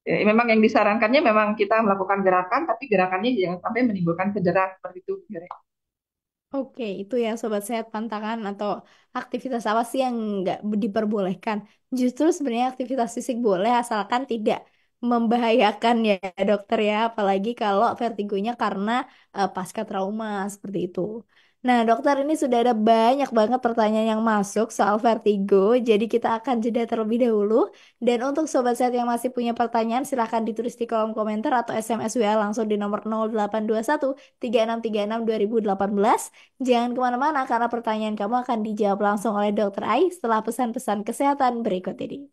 Ya, memang yang disarankannya memang kita melakukan gerakan, tapi gerakannya jangan sampai menimbulkan cedera seperti itu. Oke, itu ya sobat sehat pantangan atau aktivitas apa sih yang nggak diperbolehkan? Justru sebenarnya aktivitas fisik boleh asalkan tidak membahayakan ya dokter ya, apalagi kalau vertigonya karena pasca trauma seperti itu. Nah dokter ini sudah ada banyak banget pertanyaan yang masuk soal vertigo, jadi kita akan jeda terlebih dahulu. Dan untuk sobat sehat yang masih punya pertanyaan silahkan ditulis di kolom komentar atau SMS WA langsung di nomor 0821 3636 2018. Jangan kemana-mana karena pertanyaan kamu akan dijawab langsung oleh Dokter Ai setelah pesan-pesan kesehatan berikut ini.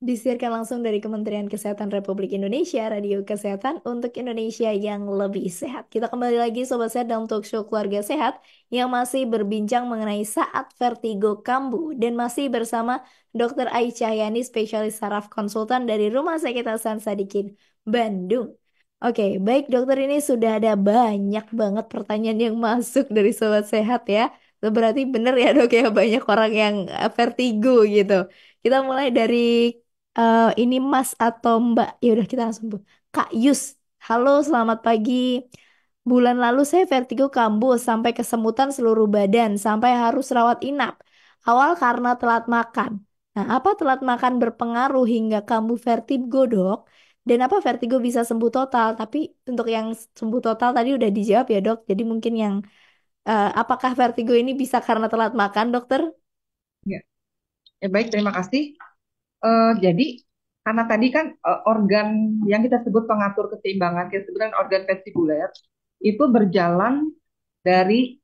Disiarkan langsung dari Kementerian Kesehatan Republik Indonesia, Radio Kesehatan untuk Indonesia yang lebih sehat. Kita kembali lagi Sobat Sehat dalam talk show Keluarga Sehat yang masih berbincang mengenai saat vertigo kambuh dan masih bersama Dr. Aisyah Yani, spesialis saraf konsultan dari Rumah Sakit Hasan Sadikin, Bandung. Oke, baik dokter, ini sudah ada banyak banget pertanyaan yang masuk dari Sobat Sehat ya. Berarti bener ya dok ya, banyak orang yang vertigo gitu. Kita mulai dari ini Mas atau Mbak. Ya udah kita langsung bu. Kak Yus. Halo, selamat pagi. Bulan lalu saya vertigo kambuh sampai kesemutan seluruh badan sampai harus rawat inap. Awal karena telat makan. Nah, apa telat makan berpengaruh hingga kambuh vertigo, Dok? Dan apa vertigo bisa sembuh total? Tapi untuk yang sembuh total tadi udah dijawab ya, Dok. Jadi mungkin yang apakah vertigo ini bisa karena telat makan, Dokter? Ya, baik, terima kasih. Jadi karena tadi kan organ yang kita sebut pengatur keseimbangan, kita sebut kan organ vestibuler, itu berjalan dari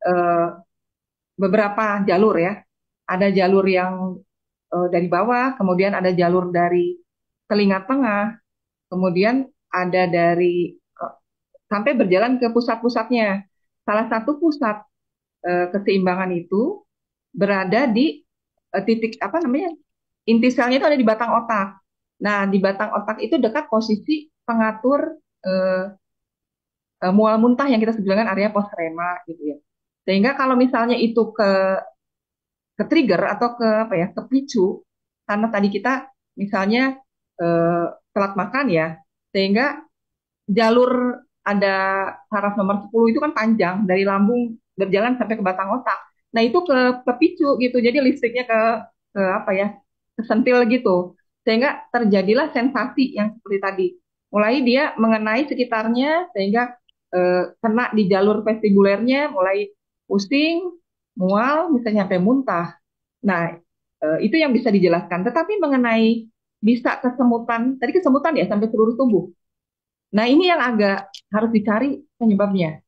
beberapa jalur ya. Ada jalur yang dari bawah, kemudian ada jalur dari telinga tengah, kemudian ada dari sampai berjalan ke pusat-pusatnya. Salah satu pusat keseimbangan itu berada di titik apa namanya, inti selnya itu ada di batang otak. Nah, di batang otak itu dekat posisi pengatur eh, mual muntah yang kita sebut dengan area postrema gitu ya. Sehingga kalau misalnya itu ke trigger atau ke apa ya, kepicu karena tadi kita misalnya eh, telat makan ya, sehingga jalur ada saraf nomor 10 itu kan panjang dari lambung berjalan sampai ke batang otak. Nah, itu kepicu gitu. Jadi listriknya ke apa ya? Kesentil gitu. Sehingga terjadilah sensasi yang seperti tadi. Mulai dia mengenai sekitarnya sehingga kena di jalur vestibulernya, mulai pusing, mual, misalnya sampai muntah. Nah, itu yang bisa dijelaskan. Tetapi mengenai bisa kesemutan, tadi kesemutan ya sampai seluruh tubuh. Nah, ini yang agak harus dicari penyebabnya.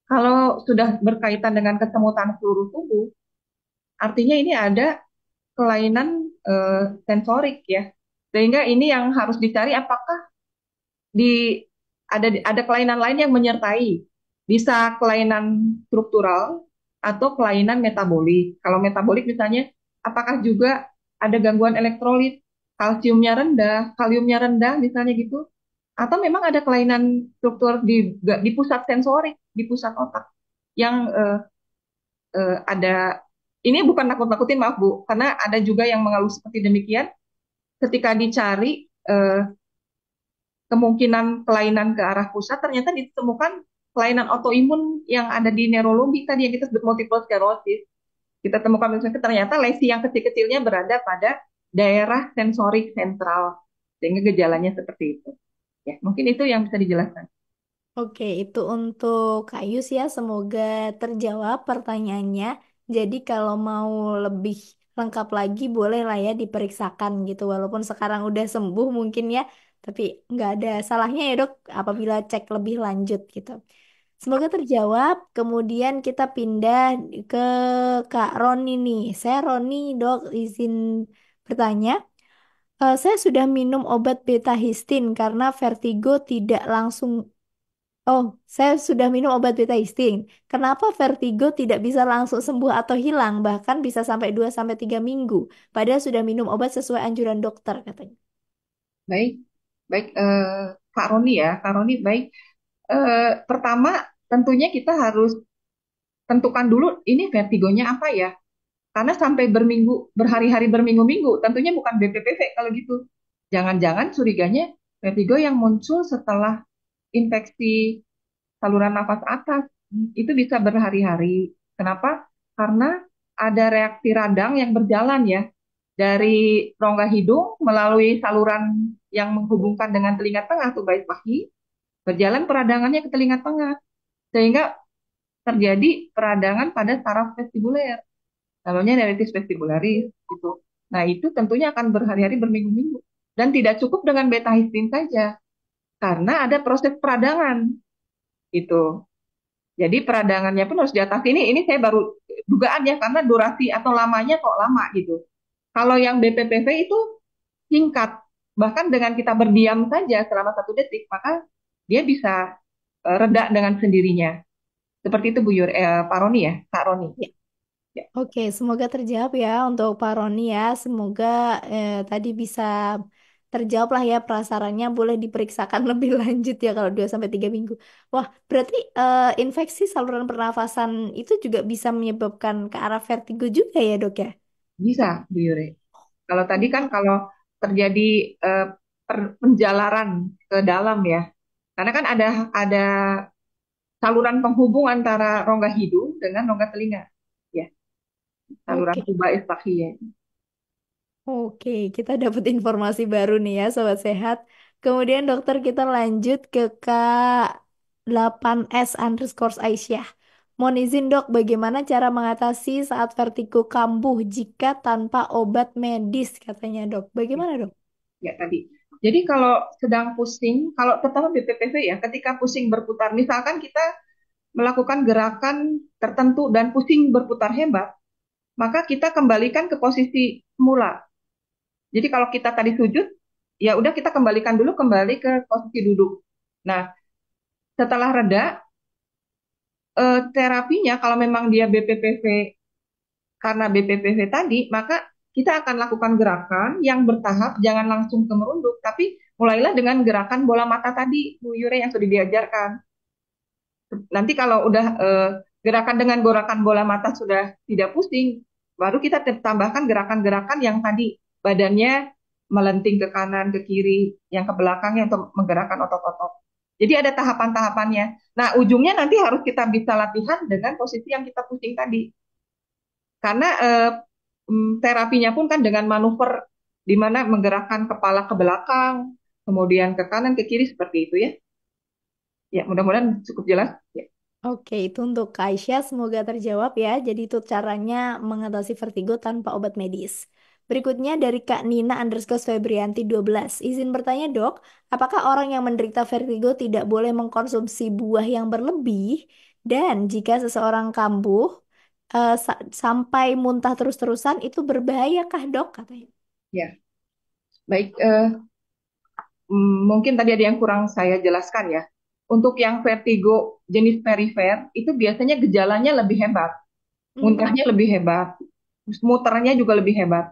Kalau sudah berkaitan dengan kesemutan seluruh tubuh, artinya ini ada kelainan sensorik ya. Sehingga ini yang harus dicari apakah di ada kelainan lain yang menyertai. Bisa kelainan struktural atau kelainan metabolik. Kalau metabolik misalnya, apakah juga ada gangguan elektrolit, kalsiumnya rendah, kaliumnya rendah misalnya gitu, atau memang ada kelainan struktur di pusat sensorik, di pusat otak yang ada. Ini bukan nakut-nakutin, maaf Bu, karena ada juga yang mengeluh seperti demikian. Ketika dicari kemungkinan kelainan ke arah pusat, ternyata ditemukan kelainan autoimun yang ada di neurologi tadi yang kita sebut multiple sclerosis. Kita temukan misalnya ternyata lesi yang kecil-kecilnya berada pada daerah sensorik sentral, sehingga gejalanya seperti itu. Ya, mungkin itu yang bisa dijelaskan. Oke, itu untuk Kak Yus ya. Semoga terjawab pertanyaannya. Jadi kalau mau lebih lengkap lagi boleh lah ya diperiksakan gitu. Walaupun sekarang udah sembuh mungkin ya. Tapi nggak ada salahnya ya dok apabila cek lebih lanjut gitu. Semoga terjawab. Kemudian kita pindah ke Kak Roni nih. Saya Roni dok izin bertanya. Saya sudah minum obat beta histin karena vertigo tidak langsung. Oh, saya sudah minum obat beta histin. Kenapa vertigo tidak bisa langsung sembuh atau hilang, bahkan bisa sampai 2 sampai 3 minggu, padahal sudah minum obat sesuai anjuran dokter katanya. Baik, baik, Kak Roni ya, Kak Roni baik. Pertama, tentunya kita harus tentukan dulu ini vertigonya apa ya. Karena sampai berhari-hari berminggu-minggu, tentunya bukan BPPV kalau gitu. Jangan-jangan curiganya vertigo yang muncul setelah infeksi saluran nafas atas. Itu bisa berhari-hari. Kenapa? Karena ada reaksi radang yang berjalan ya. Dari rongga hidung melalui saluran yang menghubungkan dengan telinga tengah atau bait pahi, berjalan peradangannya ke telinga tengah. Sehingga terjadi peradangan pada saraf vestibuler, namanya neuritis vestibularis gitu. Nah, itu tentunya akan berhari-hari berminggu-minggu dan tidak cukup dengan beta histin saja karena ada proses peradangan gitu. Jadi peradangannya pun harus diatasi. Ini saya baru dugaan ya karena durasi atau lamanya kok lama gitu. Kalau yang BPPV itu singkat. bahkan dengan kita berdiam saja selama 1 detik, maka dia bisa reda dengan sendirinya. Seperti itu Bu Yuri, Pak Roni ya, Kak Roni. Ya. Ya, Oke, semoga terjawab ya untuk Pak Roni ya. Semoga tadi bisa terjawab lah ya prasarannya. Boleh diperiksakan lebih lanjut ya kalau 2 sampai 3 minggu. Wah, berarti infeksi saluran pernafasan itu juga bisa menyebabkan ke arah vertigo juga ya dok ya? bisa Bu Yuri. Kalau tadi kan Wah, kalau terjadi eh, penjalaran ke dalam ya, karena kan ada saluran penghubung antara rongga hidung dengan rongga telinga, ya, saluran oke. tuba eustachiae. Oke, kita dapat informasi baru nih ya, Sobat Sehat. Kemudian dokter kita lanjut ke K8S Aisyah. Mohon izin dok, bagaimana cara mengatasi saat vertigo kambuh jika tanpa obat medis katanya dok. Bagaimana dok? Ya tadi. Jadi kalau sedang pusing, kalau terutama BPPV ya, ketika pusing berputar, misalkan kita melakukan gerakan tertentu dan pusing berputar hebat, maka kita kembalikan ke posisi semula. Jadi kalau kita tadi sujud, ya udah kita kembalikan dulu kembali ke posisi duduk. Nah, setelah reda, terapinya kalau memang dia BPPV karena BPPV tadi, maka kita akan lakukan gerakan yang bertahap, jangan langsung ke merunduk, tapi mulailah dengan gerakan bola mata tadi, Bu Yure yang sudah diajarkan. Nanti kalau udah gerakan dengan gerakan bola mata sudah tidak pusing, baru kita tambahkan gerakan-gerakan yang tadi badannya melenting ke kanan, ke kiri, yang ke belakangnya untuk menggerakkan otot-otot. Jadi ada tahapan-tahapannya. Nah, ujungnya nanti harus kita bisa latihan dengan posisi yang kita pusing tadi. Karena terapinya pun kan dengan manuver di mana menggerakkan kepala ke belakang, kemudian ke kanan, ke kiri seperti itu ya. Ya, mudah-mudahan cukup jelas. Ya, Oke, itu untuk Kak Aisyah. Semoga terjawab ya. Jadi itu caranya mengatasi vertigo tanpa obat medis. Berikutnya dari Kak Nina_Febrianti 12. Izin bertanya dok, apakah orang yang menderita vertigo tidak boleh mengkonsumsi buah yang berlebih? Dan jika seseorang kambuh sampai muntah terus-terusan itu berbahayakah dok? Katanya. ya. Baik. Mungkin tadi ada yang kurang saya jelaskan ya. Untuk yang vertigo jenis perifer itu biasanya gejalanya lebih hebat, Hmm, muntahnya lebih hebat, muternya juga lebih hebat.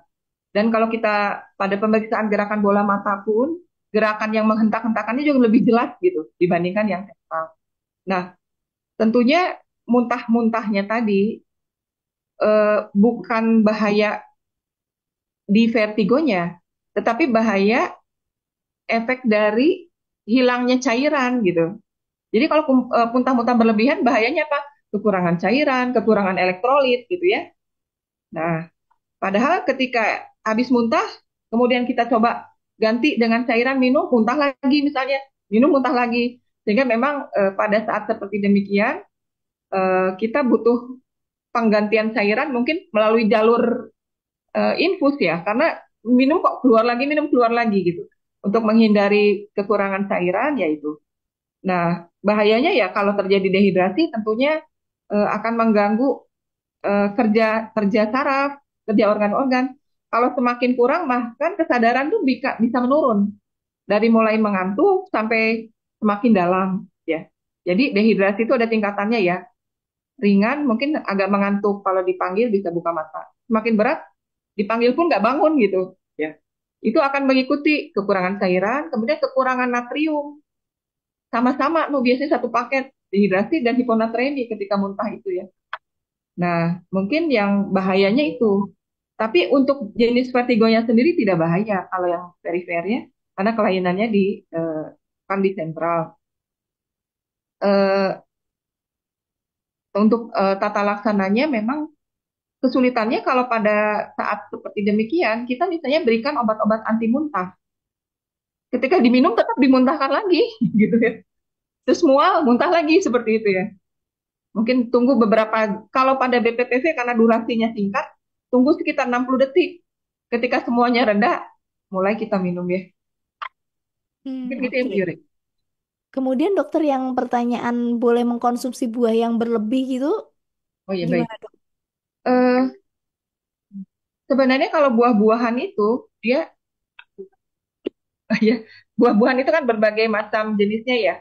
Dan kalau kita pada pemeriksaan gerakan bola mata pun, gerakan yang menghentak-hentakannya juga lebih jelas gitu dibandingkan yang sentral. Nah, tentunya muntah-muntahnya tadi bukan bahaya di vertigonya, tetapi bahaya efek dari hilangnya cairan gitu. Jadi kalau muntah-muntah berlebihan bahayanya apa? Kekurangan cairan, kekurangan elektrolit gitu ya. Nah, padahal ketika habis muntah, kemudian kita coba ganti dengan cairan minum, muntah lagi misalnya, minum muntah lagi. Sehingga memang pada saat seperti demikian, kita butuh penggantian cairan mungkin melalui jalur infus ya, karena minum keluar lagi gitu. Untuk menghindari kekurangan cairan yaitu. Nah, bahayanya ya kalau terjadi dehidrasi tentunya akan mengganggu kerja kerja saraf, kerja organ-organ. Kalau semakin kurang, bahkan kesadaran tuh bisa menurun dari mulai mengantuk sampai semakin dalam, ya. Jadi dehidrasi itu ada tingkatannya ya. Ringan mungkin agak mengantuk kalau dipanggil bisa buka mata. Semakin berat dipanggil pun nggak bangun gitu, ya. Itu akan mengikuti kekurangan cairan, kemudian kekurangan natrium. Sama-sama, no, biasanya satu paket dehidrasi dan hiponatremi ketika muntah itu ya. Nah, mungkin yang bahayanya itu. Tapi untuk jenis vertigonya sendiri tidak bahaya kalau yang perifernya, karena kelainannya eh, kan di sentral. Eh, untuk tata laksananya memang kesulitannya kalau pada saat seperti demikian, kita misalnya berikan obat-obat anti muntah. Ketika diminum tetap dimuntahkan lagi, gitu ya. Terus mual, muntah lagi seperti itu ya. Mungkin tunggu beberapa, kalau pada BPPV karena durasinya singkat, tunggu sekitar 60 detik. Ketika semuanya reda, mulai kita minum ya. Mungkin gitu ya, Bu oke. Yuri. Kemudian dokter yang pertanyaan boleh mengkonsumsi buah yang berlebih gitu, Oh ya baik. gimana dok? Eh, Sebenarnya kalau buah-buahan itu, dia Ya, buah-buahan itu kan berbagai macam jenisnya ya.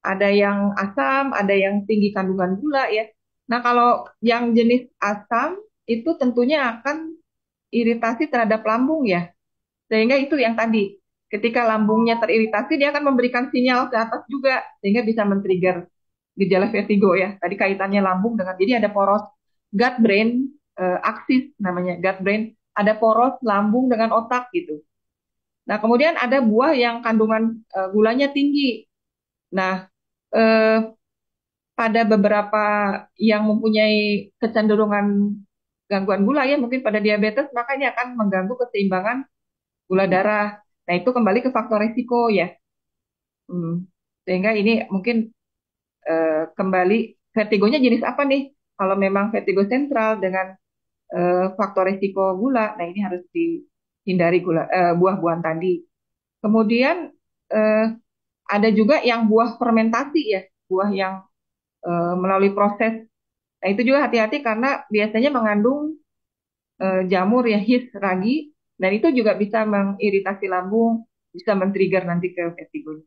Ada yang asam, ada yang tinggi kandungan gula ya. Nah, kalau yang jenis asam itu tentunya akan iritasi terhadap lambung ya. Sehingga itu yang tadi, ketika lambungnya teriritasi, dia akan memberikan sinyal ke atas juga, sehingga bisa men-trigger gejala vertigo ya. Tadi kaitannya lambung dengan, jadi ada poros gut brain axis namanya gut brain, ada poros lambung dengan otak gitu. Nah, kemudian ada buah yang kandungan gulanya tinggi. Nah, eh, pada beberapa yang mempunyai kecenderungan gangguan gula ya, mungkin pada diabetes, maka ini akan mengganggu keseimbangan gula darah. Nah, itu kembali ke faktor risiko ya. Hmm. Sehingga ini mungkin kembali vertigonya jenis apa nih? Kalau memang vertigo sentral dengan faktor risiko gula, nah ini harus dihindari buah-buahan tadi. Kemudian eh, ada juga yang buah fermentasi ya, buah yang melalui proses. Nah, itu juga hati-hati karena biasanya mengandung jamur ya, yeast, ragi, dan itu juga bisa mengiritasi lambung, bisa men-trigger nanti ke vertigo.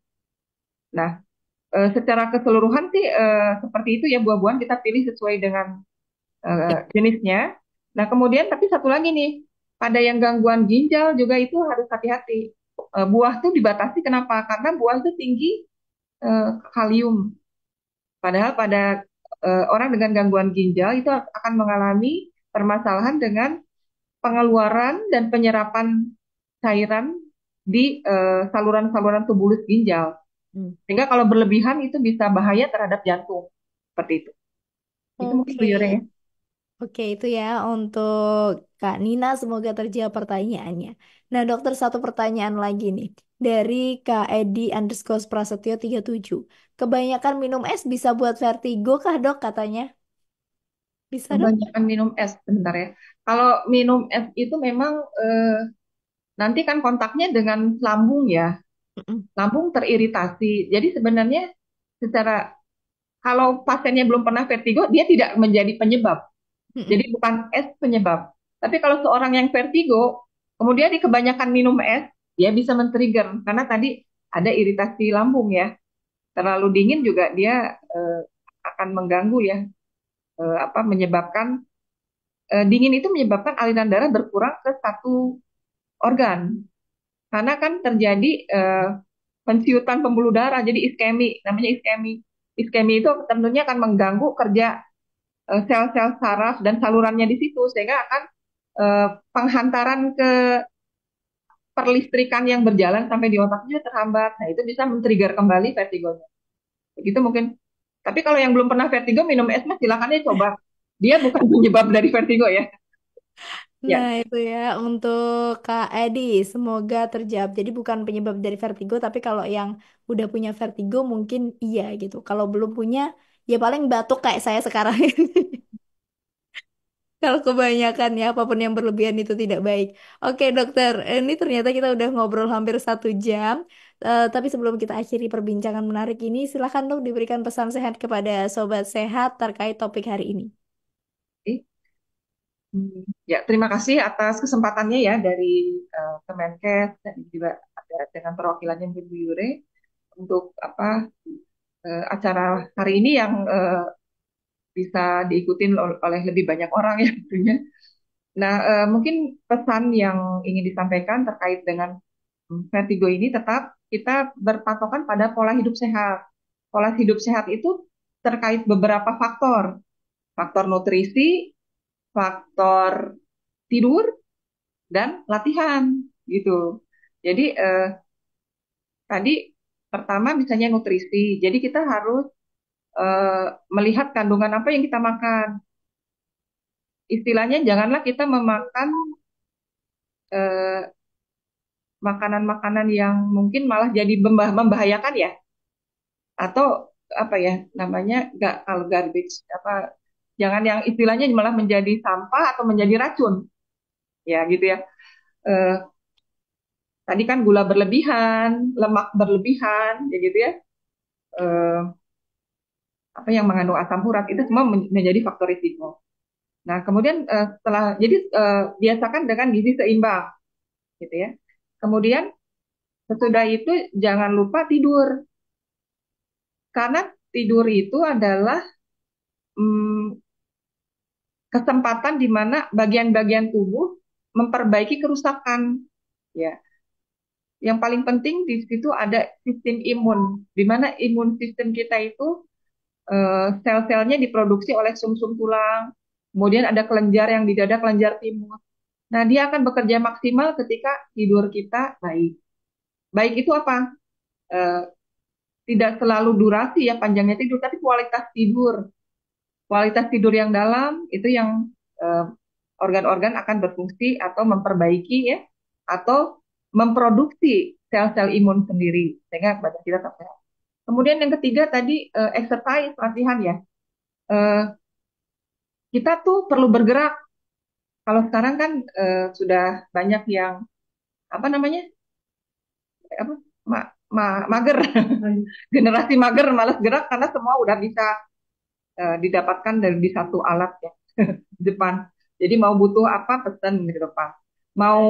Nah, secara keseluruhan sih seperti itu ya buah-buahan kita pilih sesuai dengan jenisnya. Nah, kemudian tapi satu lagi nih, pada yang gangguan ginjal juga itu harus hati-hati. Buah tuh dibatasi kenapa? Karena buah itu tinggi kalium. Padahal pada orang dengan gangguan ginjal itu akan mengalami permasalahan dengan pengeluaran dan penyerapan cairan di saluran-saluran tubulus ginjal. Hmm. Sehingga kalau berlebihan itu bisa bahaya terhadap jantung. Seperti itu. Itu mungkin Oke. Bu Yura ya. Oke, itu ya untuk Kak Nina. Semoga terjawab pertanyaannya. Nah, dokter, satu pertanyaan lagi nih. Dari Kak Edi underscore Prasetyo 37. Kebanyakan minum es bisa buat vertigo kah, dok, katanya? Bisa, dok? Kebanyakan minum es, sebentar ya. Kalau minum es itu memang nanti kan kontaknya dengan lambung ya. Mm-mm. Lambung teriritasi. Jadi sebenarnya secara kalau pasiennya belum pernah vertigo, dia tidak menjadi penyebab. Mm-mm. Jadi bukan es penyebab. Tapi kalau seorang yang vertigo, kemudian di kebanyakan minum es, dia bisa men-trigger karena tadi ada iritasi lambung ya. Terlalu dingin juga dia akan mengganggu ya, apa menyebabkan dingin itu menyebabkan aliran darah berkurang ke satu organ. Karena kan terjadi pensiutan pembuluh darah, jadi iskemi, namanya iskemi. Iskemi itu tentunya akan mengganggu kerja sel-sel saraf dan salurannya di situ, sehingga akan penghantaran ke perlistrikan yang berjalan sampai di otaknya terhambat. Nah, itu bisa men-trigger kembali vertigonya. Begitu mungkin. Tapi kalau yang belum pernah vertigo minum es mas silakan ya coba. Dia bukan penyebab dari vertigo ya. Nah, Ya, itu ya untuk Kak Edi. Semoga terjawab. Jadi bukan penyebab dari vertigo, tapi kalau yang udah punya vertigo mungkin iya gitu. Kalau belum punya, ya paling batuk kayak saya sekarang. Kalau kebanyakan ya, apapun yang berlebihan itu tidak baik. Oke dokter, ini ternyata kita udah ngobrol hampir 1 jam. Tapi sebelum kita akhiri perbincangan menarik ini, silahkan dong diberikan pesan sehat kepada sobat sehat terkait topik hari ini. ya terima kasih atas kesempatannya ya dari Kemenkes dan juga ada dengan perwakilannya Bu Yure untuk apa acara hari ini yang bisa diikutin oleh lebih banyak orang ya tentunya. Nah, mungkin pesan yang ingin disampaikan terkait dengan vertigo ini tetap kita berpatokan pada pola hidup sehat. Pola hidup sehat itu terkait beberapa faktor, faktor nutrisi, faktor tidur, dan latihan gitu. Jadi tadi pertama misalnya nutrisi. Jadi kita harus melihat kandungan apa yang kita makan. Istilahnya janganlah kita memakan eh, makanan-makanan yang mungkin malah jadi membahayakan ya, atau apa ya namanya gak kalau garbage apa, jangan yang istilahnya malah menjadi sampah atau menjadi racun ya gitu ya. Eh, Tadi kan gula berlebihan, lemak berlebihan ya gitu ya. Eh, Apa yang mengandung asam urat itu semua menjadi faktor risiko. Nah, kemudian setelah jadi biasakan dengan gizi seimbang gitu ya. Kemudian Sesudah itu jangan lupa tidur. Karena tidur itu adalah mm, kesempatan di mana bagian-bagian tubuh memperbaiki kerusakan. Ya, yang paling penting di situ ada sistem imun, di mana imun sistem kita itu sel-selnya diproduksi oleh sumsum tulang, kemudian ada kelenjar yang di dada, kelenjar timus. Nah, dia akan bekerja maksimal ketika tidur kita baik. Baik itu apa? Eh, Tidak selalu durasi ya panjangnya tidur, tapi kualitas tidur. Kualitas tidur yang dalam itu yang eh, organ-organ akan berfungsi atau memperbaiki ya, atau memproduksi sel-sel imun sendiri sehingga badan kita tetap sehat. Kemudian yang ketiga tadi exercise, latihan ya. Eh, Kita tuh perlu bergerak. Kalau sekarang kan sudah banyak yang apa namanya, apa, mager, generasi mager, malas gerak karena semua udah bisa didapatkan dari di satu alat ya di depan. Jadi mau butuh apa pesan di depan, mau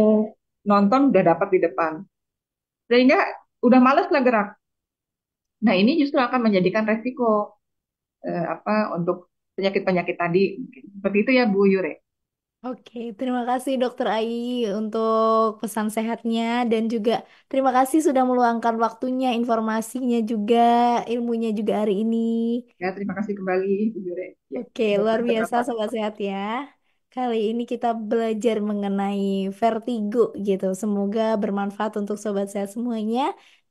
nonton udah dapat di depan, sehingga udah males lah gerak. Nah ini justru akan menjadikan resiko apa untuk penyakit-penyakit tadi. Seperti itu ya Bu Yure. Oke, terima kasih Dokter Ai untuk pesan sehatnya dan juga terima kasih sudah meluangkan waktunya, informasinya juga, ilmunya juga hari ini. Ya terima kasih kembali Bu Yure. Ya, Oke, semoga luar biasa bermanfaat. Sobat Sehat ya. Kali ini kita belajar mengenai vertigo gitu. Semoga bermanfaat untuk Sobat Sehat semuanya.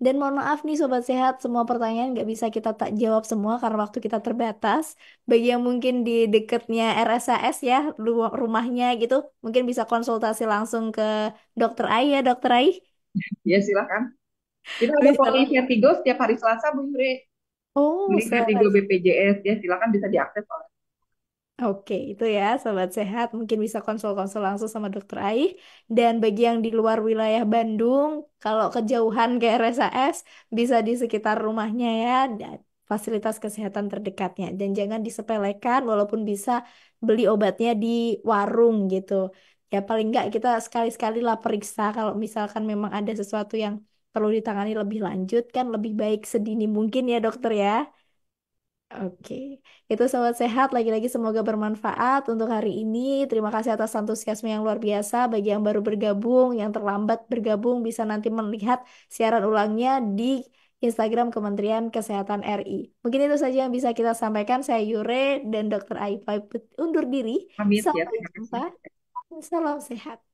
Dan mohon maaf nih Sobat Sehat, semua pertanyaan nggak bisa kita tak jawab semua karena waktu kita terbatas. Bagi yang mungkin di dekatnya RSAS ya, rumahnya gitu, mungkin bisa konsultasi langsung ke Dokter Ai ya, Dokter Ai. Ya silakan. Kita ada Bisa poli langsung. Vertigo setiap hari Selasa Bu Yure. Oh, Beli Vertigo BPJS ya silakan bisa diakses oleh. Oke, itu ya, sobat sehat. Mungkin bisa konsul-konsul langsung sama dokter Ai. Dan bagi yang di luar wilayah Bandung, kalau kejauhan ke RSAS, bisa di sekitar rumahnya ya, dan fasilitas kesehatan terdekatnya. Dan jangan disepelekan, walaupun bisa beli obatnya di warung gitu. Ya paling nggak kita sekali-sekali lah periksa kalau misalkan memang ada sesuatu yang perlu ditangani lebih lanjut, kan lebih baik sedini mungkin ya dokter ya. Oke, itu sobat sehat. Lagi-lagi semoga bermanfaat untuk hari ini. Terima kasih atas antusiasme yang luar biasa. Bagi yang baru bergabung, yang terlambat bergabung, bisa nanti melihat siaran ulangnya di Instagram Kementerian Kesehatan RI. Mungkin itu saja yang bisa kita sampaikan. Saya Yure dan Dr. Aifai undur diri. Pamit ya Sampai terima jumpa. kasih. Salam sehat.